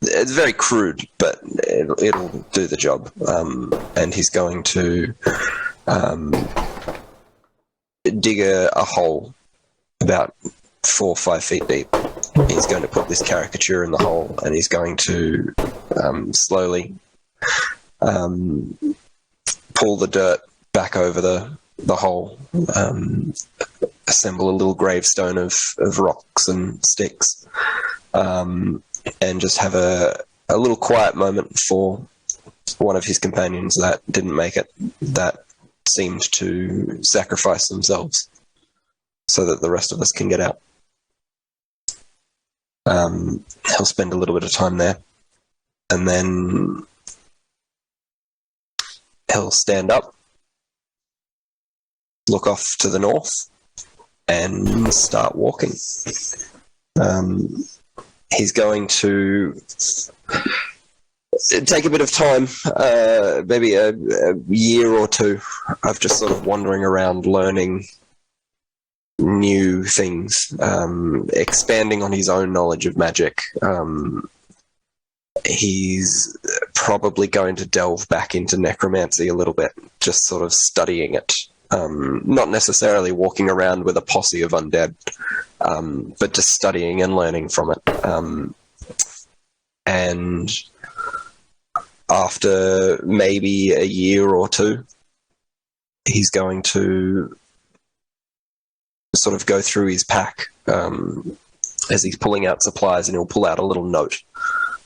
It's very crude, but it'll do the job. And he's going to dig a hole about 4 or 5 feet deep. He's going to put this caricature in the hole, and he's going to slowly pull the dirt back over the hole, assemble a little gravestone of rocks and sticks, and just have a little quiet moment for one of his companions that didn't make it, that seemed to sacrifice themselves so that the rest of us can get out. He'll spend a little bit of time there, and then he'll stand up, look off to the north, and start walking. He's going to take a bit of time, maybe a year or two, of just sort of wandering around, learning new things, expanding on his own knowledge of magic. He's probably going to delve back into necromancy a little bit, just sort of studying it. Not necessarily walking around with a posse of undead, but just studying and learning from it. And after maybe a year or two, he's going to sort of go through his pack as he's pulling out supplies, and he'll pull out a little note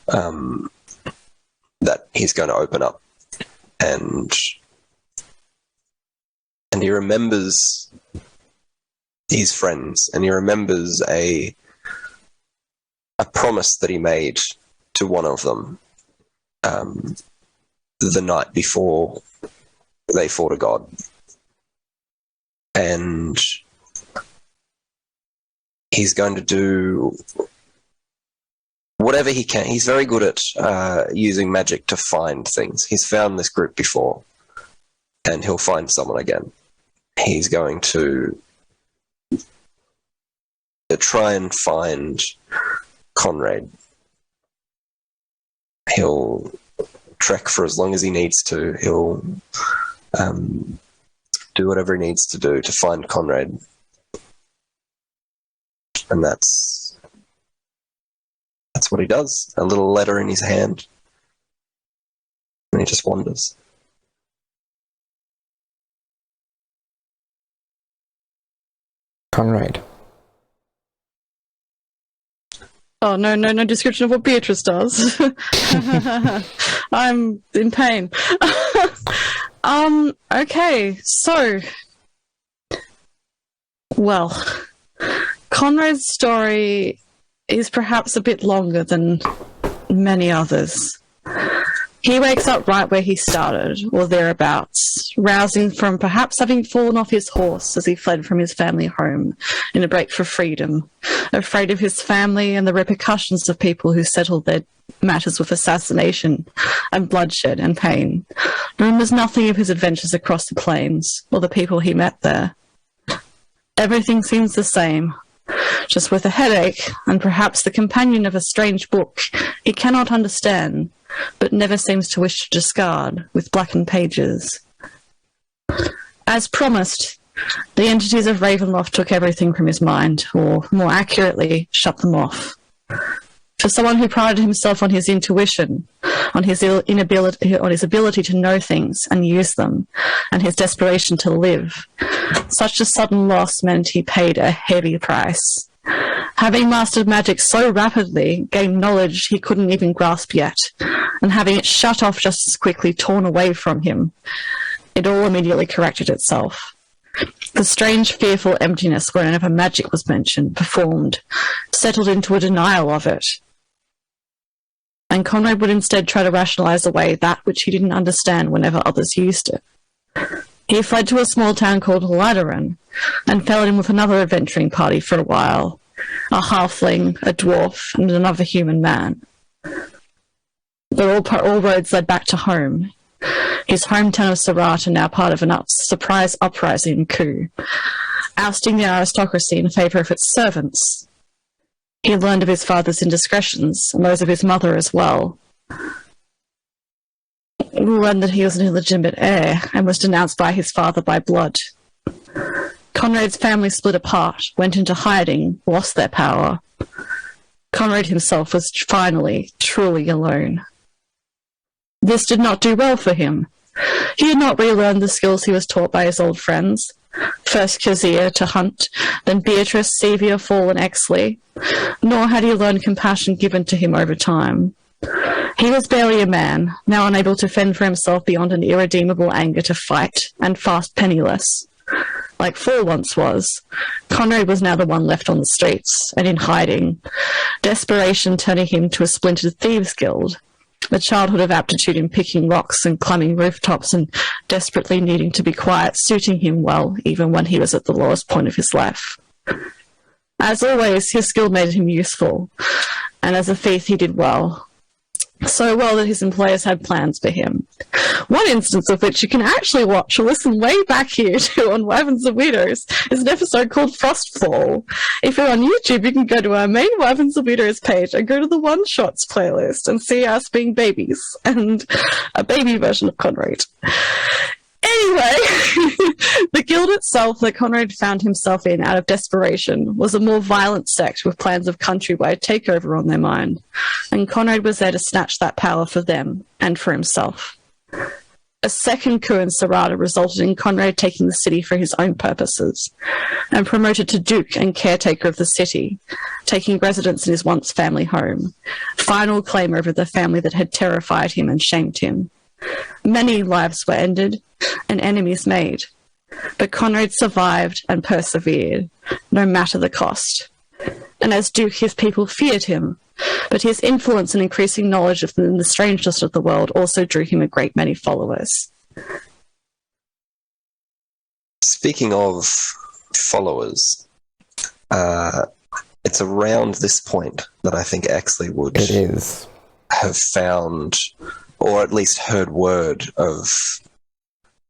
that he's going to open up, and he remembers his friends, and he remembers a promise that he made to one of them the night before they fought a god. And he's going to do whatever he can. He's very good at using magic to find things. He's found this group before, and he'll find someone again. He's going to try and find Conrad. He'll trek for as long as he needs to. He'll do whatever he needs to do to find Conrad. And that's what he does. A little letter in his hand. And he just wanders. Conrad. Oh, no description of what Beatrice does. I'm in pain. Okay, so... Well, Conrad's story is perhaps a bit longer than many others. He wakes up right where he started, or thereabouts, rousing from perhaps having fallen off his horse as he fled from his family home in a break for freedom, afraid of his family and the repercussions of people who settled their matters with assassination and bloodshed and pain. Remembers nothing of his adventures across the plains or the people he met there. Everything seems the same, just with a headache and perhaps the companion of a strange book he cannot understand, but never seems to wish to discard, with blackened pages. As promised, the entities of Ravenloft took everything from his mind, or more accurately, shut them off. For For someone who prided himself on his intuition, on his ability to know things and use them, and his desperation to live, such a sudden loss meant he paid a heavy price. Having mastered magic so rapidly, gained knowledge he couldn't even grasp yet, and having it shut off just as quickly torn away from him, it all immediately corrected itself. The strange, fearful emptiness whenever magic was mentioned, performed, settled into a denial of it. And Conrad would instead try to rationalize away that which he didn't understand whenever others used it. He fled to a small town called 𝗖𝗔𝗦𝗧 and fell in with another adventuring party for a while, a halfling, a dwarf, and another human man. But all roads led back to home. His hometown of 𝗖𝗏, now part of a surprise uprising and coup, ousting the aristocracy in favour of its servants. He learned of his father's indiscretions, and those of his mother as well. He learned that he was an illegitimate heir, and was denounced by his father by blood. Conrad's family split apart, went into hiding, lost their power. Conrad himself was finally, truly alone. This did not do well for him. He had not relearned the skills he was taught by his old friends. First Kezia to hunt, then Beatrice, 𝗖𝗍, Fall, and Exley. Nor had he learned compassion given to him over time. He was barely a man, now unable to fend for himself beyond an irredeemable anger to fight, and fast penniless. Like Fall once was, Conrad was now the one left on the streets, and in hiding, desperation turning him to a splintered thieves' guild. The childhood of aptitude in picking rocks and climbing rooftops and desperately needing to be quiet suiting him well, even when he was at the lowest point of his life. As always, his skill made him useful, and as a thief he did well. So well that his employers had plans for him. One instance of which you can actually watch or listen way back here to on Wyverns Weirdos is an episode called Frostfall. If you're on YouTube, you can go to our main Wyverns Weirdos page and go to the One Shots playlist and see us being babies and a baby version of Conrad. Anyway, the guild itself that Conrad found himself in out of desperation was a more violent sect with plans of countrywide takeover on their mind, and Conrad was there to snatch that power for them and for himself. A second coup in 𝗖𝗏 resulted in Conrad taking the city for his own purposes, and promoted to Duke and caretaker of the city, taking residence in his once family home, final claim over the family that had terrified him and shamed him. Many lives were ended, and enemies made, but Conrad survived and persevered, no matter the cost. And as Duke, his people feared him, but his influence and increasing knowledge of the strangeness of the world also drew him a great many followers. Speaking of followers, it's around this point that I think Exley would have found, or at least heard word of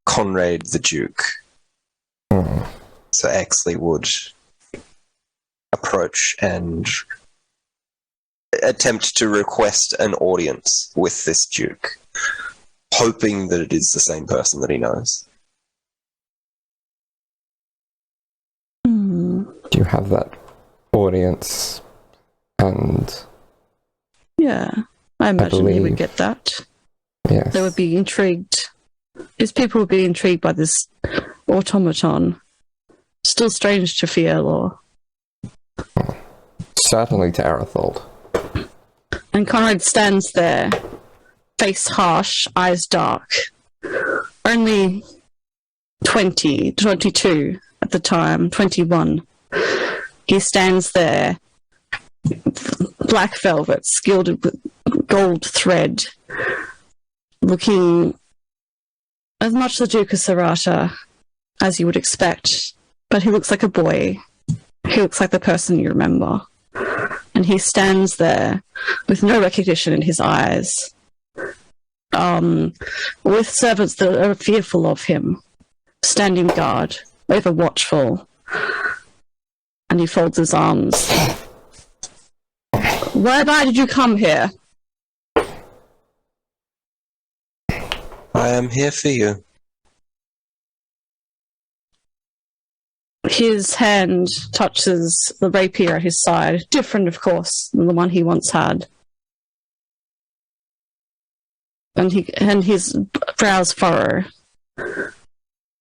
Conrad the Duke. So Exley would approach and attempt to request an audience with this Duke, hoping that it is the same person that he knows. Do you have that audience? And yeah, I imagine he would get that. Yes. They would be intrigued. His people would be intrigued by this automaton. Still strange to Fierlor. Certainly to Arathold. And Conrad stands there, face harsh, eyes dark. Only 22 at the time, 21. He stands there, black velvet, gilded with gold thread, looking as much the Duke of 𝗖𝗏 as you would expect, but he looks like a boy. He looks like the person you remember. And he stands there with no recognition in his eyes, with servants that are fearful of him, standing guard, over watchful. And he folds his arms. Whereby did you come here? I am here for you. His hand touches the rapier at his side, different, of course, than the one he once had. And his brows furrow.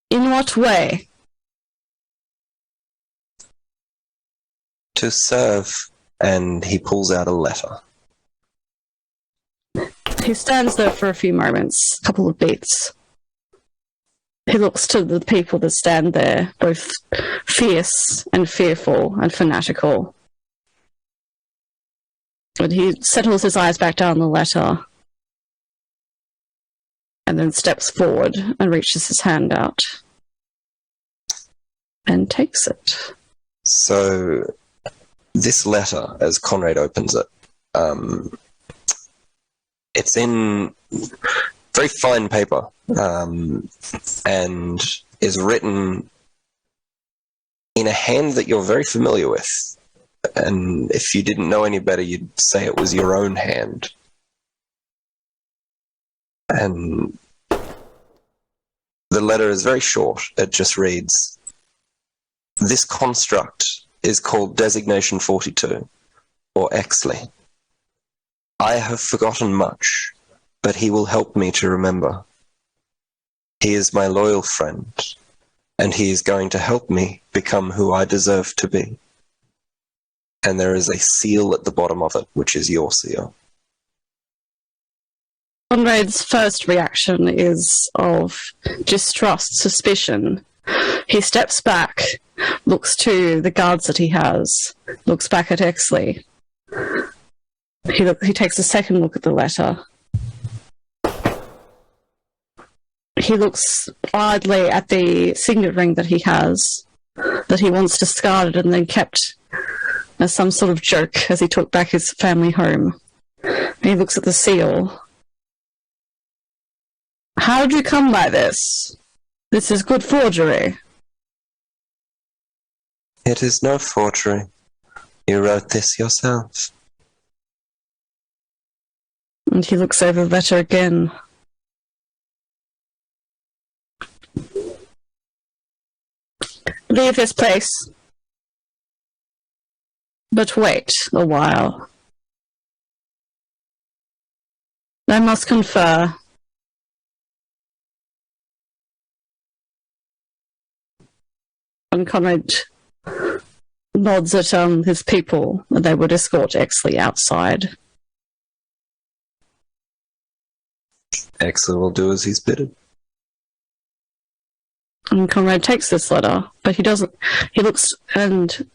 In what way? To serve, and he pulls out a letter. He stands there for a few moments, a couple of beats. He looks to the people that stand there, both fierce and fearful and fanatical. And he settles his eyes back down the letter, and then steps forward and reaches his hand out and takes it. So, this letter, as Conrad opens it, it's in very fine paper, and is written in a hand that you're very familiar with. And if you didn't know any better, you'd say it was your own hand. And the letter is very short. It just reads, "This construct is called Designation 42, or Exley. I have forgotten much, but he will help me to remember. He is my loyal friend, and he is going to help me become who I deserve to be." And there is a seal at the bottom of it, which is your seal. Conrad's first reaction is of distrust, suspicion. He steps back, looks to the guards that he has, looks back at Exley. He takes a second look at the letter. He looks idly at the signet ring that he has, that he once discarded and then kept as some sort of joke as he took back his family home. He looks at the seal. How did you come by this? This is good forgery. It is no forgery. You wrote this yourself. And he looks over the letter again. Leave this place. But wait a while. I must confer. And Conrad nods at his people, and they would escort Exley outside. Exley will do as he's bidden. And Conrad takes this letter, but he doesn't. He looks and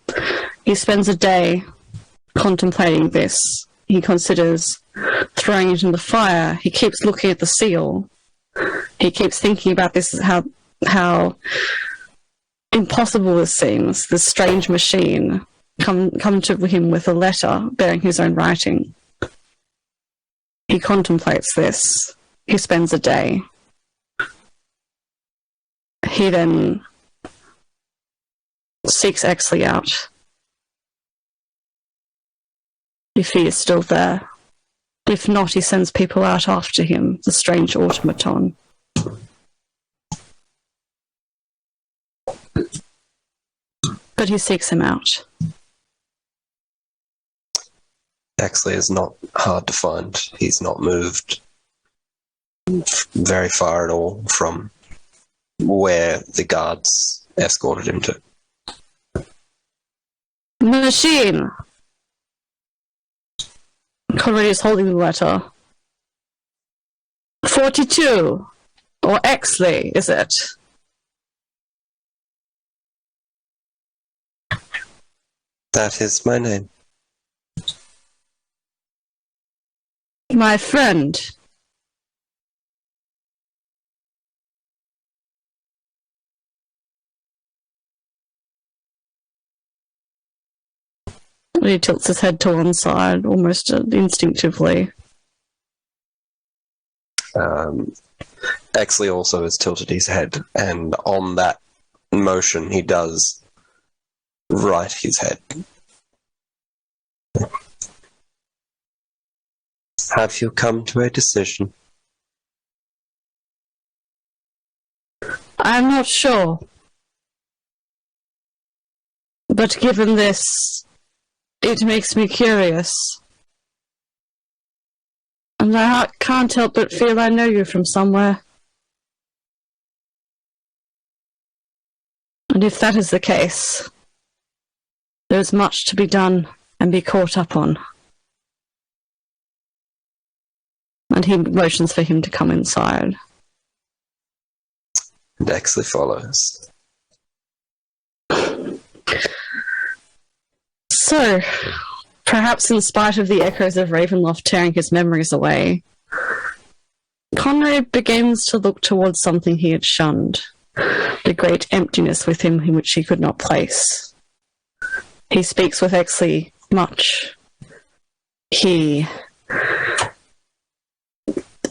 he spends a day contemplating this. He considers throwing it in the fire. He keeps looking at the seal. He keeps thinking about this, how impossible this seems. This strange machine come to him with a letter bearing his own writing. He contemplates this. He spends a day. He then seeks Exley out. If he is still there. If not, he sends people out after him, the strange automaton. But he seeks him out. Exley is not hard to find. He's not moved very far at all from where the guards escorted him to. Machine! Conrad is holding the letter. 42! Or Exley, is it? That is my name. My friend. He tilts his head to one side, almost instinctively. Exley also has tilted his head, and on that motion he does right his head. Have you come to a decision? I'm not sure. But given this, it makes me curious. And I can't help but feel I know you from somewhere. And if that is the case, there is much to be done and be caught up on. And he motions for him to come inside. And Exley follows. So, perhaps in spite of the echoes of Ravenloft tearing his memories away, Conrad begins to look towards something he had shunned, the great emptiness within him which he could not place. He speaks with Exley much. He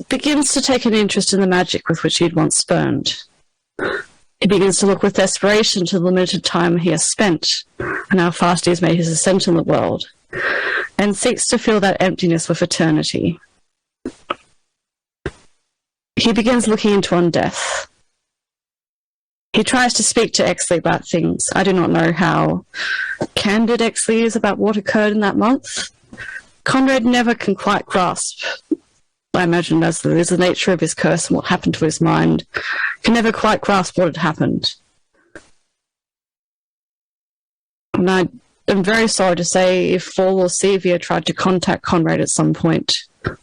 begins to take an interest in the magic with which he had once spurned. He begins to look with desperation to the limited time he has spent and how fast he has made his ascent in the world, and seeks to fill that emptiness with eternity. He begins looking into undeath. He tries to speak to Exley about things. I do not know how candid Exley is about what occurred in that month. Conrad never can quite grasp, I imagine, as there is the nature of his curse and what happened to his mind, can never quite grasp what had happened. And I am very sorry to say if Fall or Sevia tried to contact Conrad at some point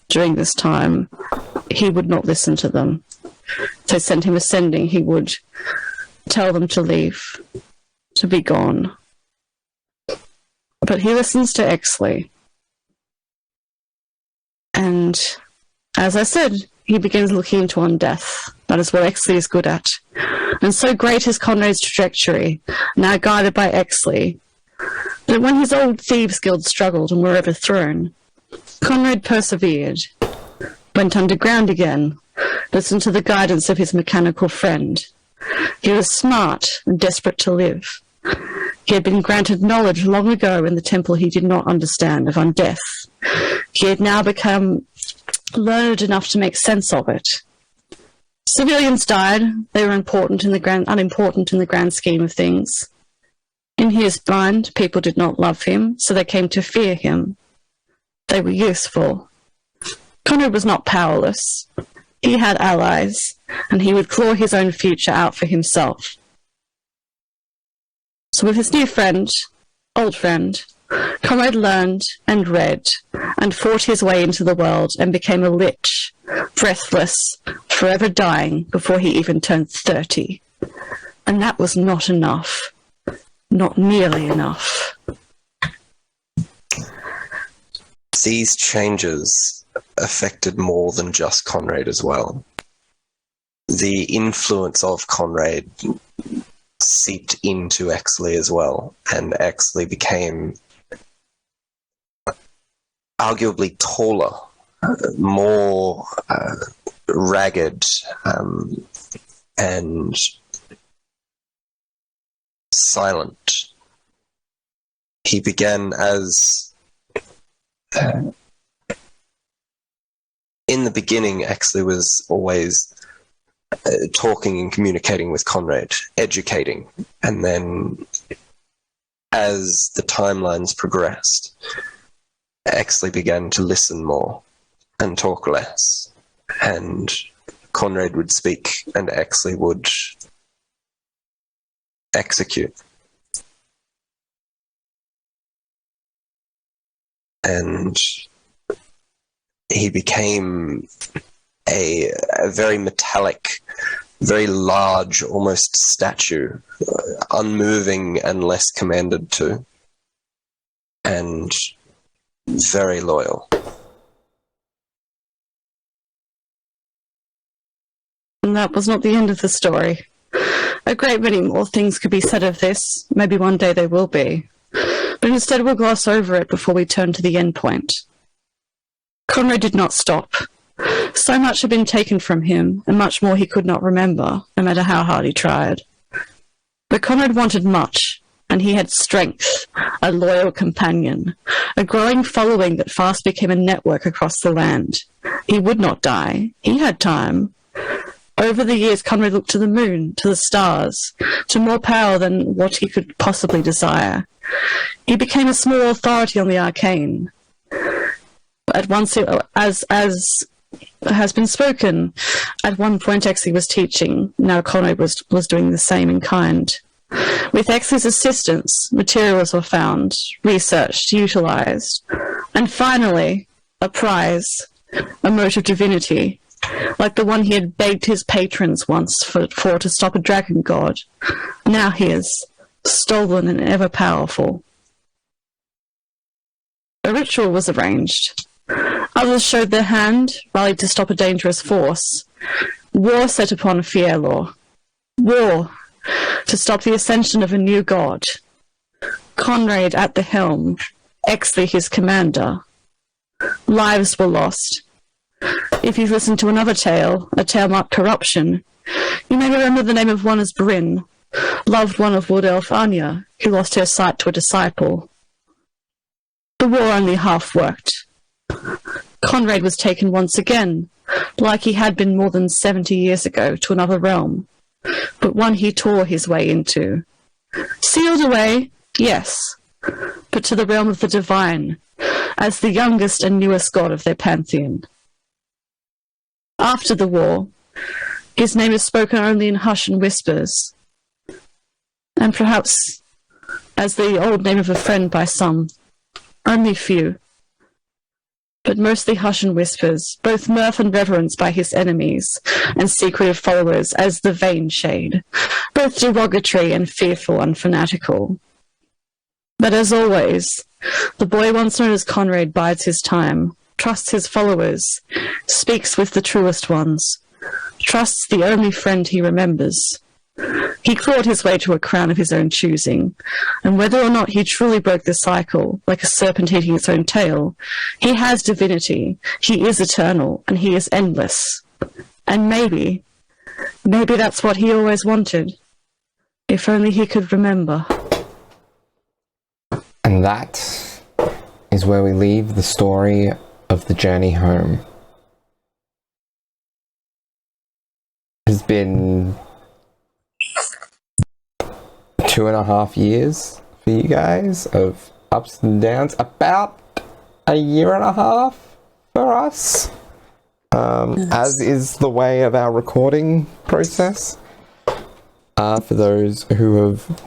during this time, he would not listen to them. If they sent him ascending, he would tell them to leave, to be gone. But he listens to Exley. And as I said, he begins looking into undeath. That is what Exley is good at. And so great is Conrad's trajectory, now guided by Exley, that when his old thieves' guild struggled and were overthrown, Conrad persevered, went underground again, listened to the guidance of his mechanical friend. He was smart and desperate to live. He had been granted knowledge long ago in the temple he did not understand of undeath. He had now become learned enough to make sense of it. Civilians died. They were unimportant in the grand scheme of things. In his mind, people did not love him, so they came to fear him. They were useful. Conrad was not powerless. He had allies, and he would claw his own future out for himself. So with his new friend, old friend, Conrad learned and read and fought his way into the world and became a lich, breathless, forever dying before he even turned 30. And that was not enough. Not nearly enough. These changes affected more than just Conrad as well. The influence of Conrad seeped into Exley as well, and Exley became arguably taller, more ragged, and silent. He began as in the beginning, Exley was always talking and communicating with Conrad, educating, and then as the timelines progressed, Exley began to listen more and talk less, and Conrad would speak and Exley would execute. And he became a very metallic, very large, almost statue, unmoving and less commanded to, and very loyal. And that was not the end of the story. A great many more things could be said of this. Maybe one day they will be. But instead we'll gloss over it before we turn to the end point. Conrad did not stop. So much had been taken from him, and much more he could not remember, no matter how hard he tried. But Conrad wanted much, and he had strength, a loyal companion, a growing following that fast became a network across the land. He would not die. He had time. Over the years, Conrad looked to the moon, to the stars, to more power than what he could possibly desire. He became a small authority on the arcane. At once, as has been spoken, at one point Exley was teaching, now Conrad was doing the same in kind. With Exley's assistance, materials were found, researched, utilised, and finally, a prize, a mote of divinity, like the one he had begged his patrons once for to stop a dragon god. Now he is stolen and ever powerful. A ritual was arranged. Others showed their hand, rallied to stop a dangerous force. War set upon Fierlor. War to stop the ascension of a new god. Conrad at the helm, Exley his commander. Lives were lost. If you've listened to another tale, a tale marked corruption, you may remember the name of one as Bryn, loved one of Wood Elf Anya, who lost her sight to a disciple. The war only half worked. Conrad was taken once again, like he had been more than 70 years ago, to another realm, but one he tore his way into. Sealed away, yes, but to the realm of the divine, as the youngest and newest god of their pantheon. After the war, his name is spoken only in hush and whispers, and perhaps as the old name of a friend by some, only few, but mostly hush and whispers, both mirth and reverence by his enemies and secretive followers as the vain shade, both derogatory and fearful and fanatical. But as always, the boy once known as Conrad bides his time, trusts his followers, speaks with the truest ones, trusts the only friend he remembers. He clawed his way to a crown of his own choosing, and whether or not he truly broke the cycle, like a serpent eating its own tail, he has divinity, he is eternal, and he is endless. And maybe that's what he always wanted, if only he could remember. And that is where we leave the story of the journey home. It has been 2.5 years for you guys of ups and downs, about 1.5 years for us, as is the way of our recording process. For those who have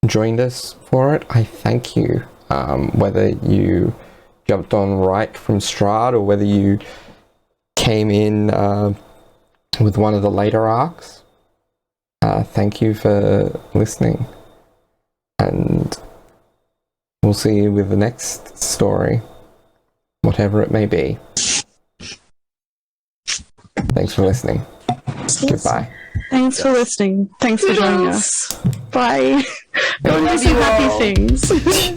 joined us for it, I thank you. Whether you jumped on right from Strahd or whether you came in with one of the later arcs, thank you for listening, and we'll see you with the next story, whatever it may be. Thanks for listening. Goodbye. Thanks for listening. Thanks for joining us. Bye. Go and do some happy things.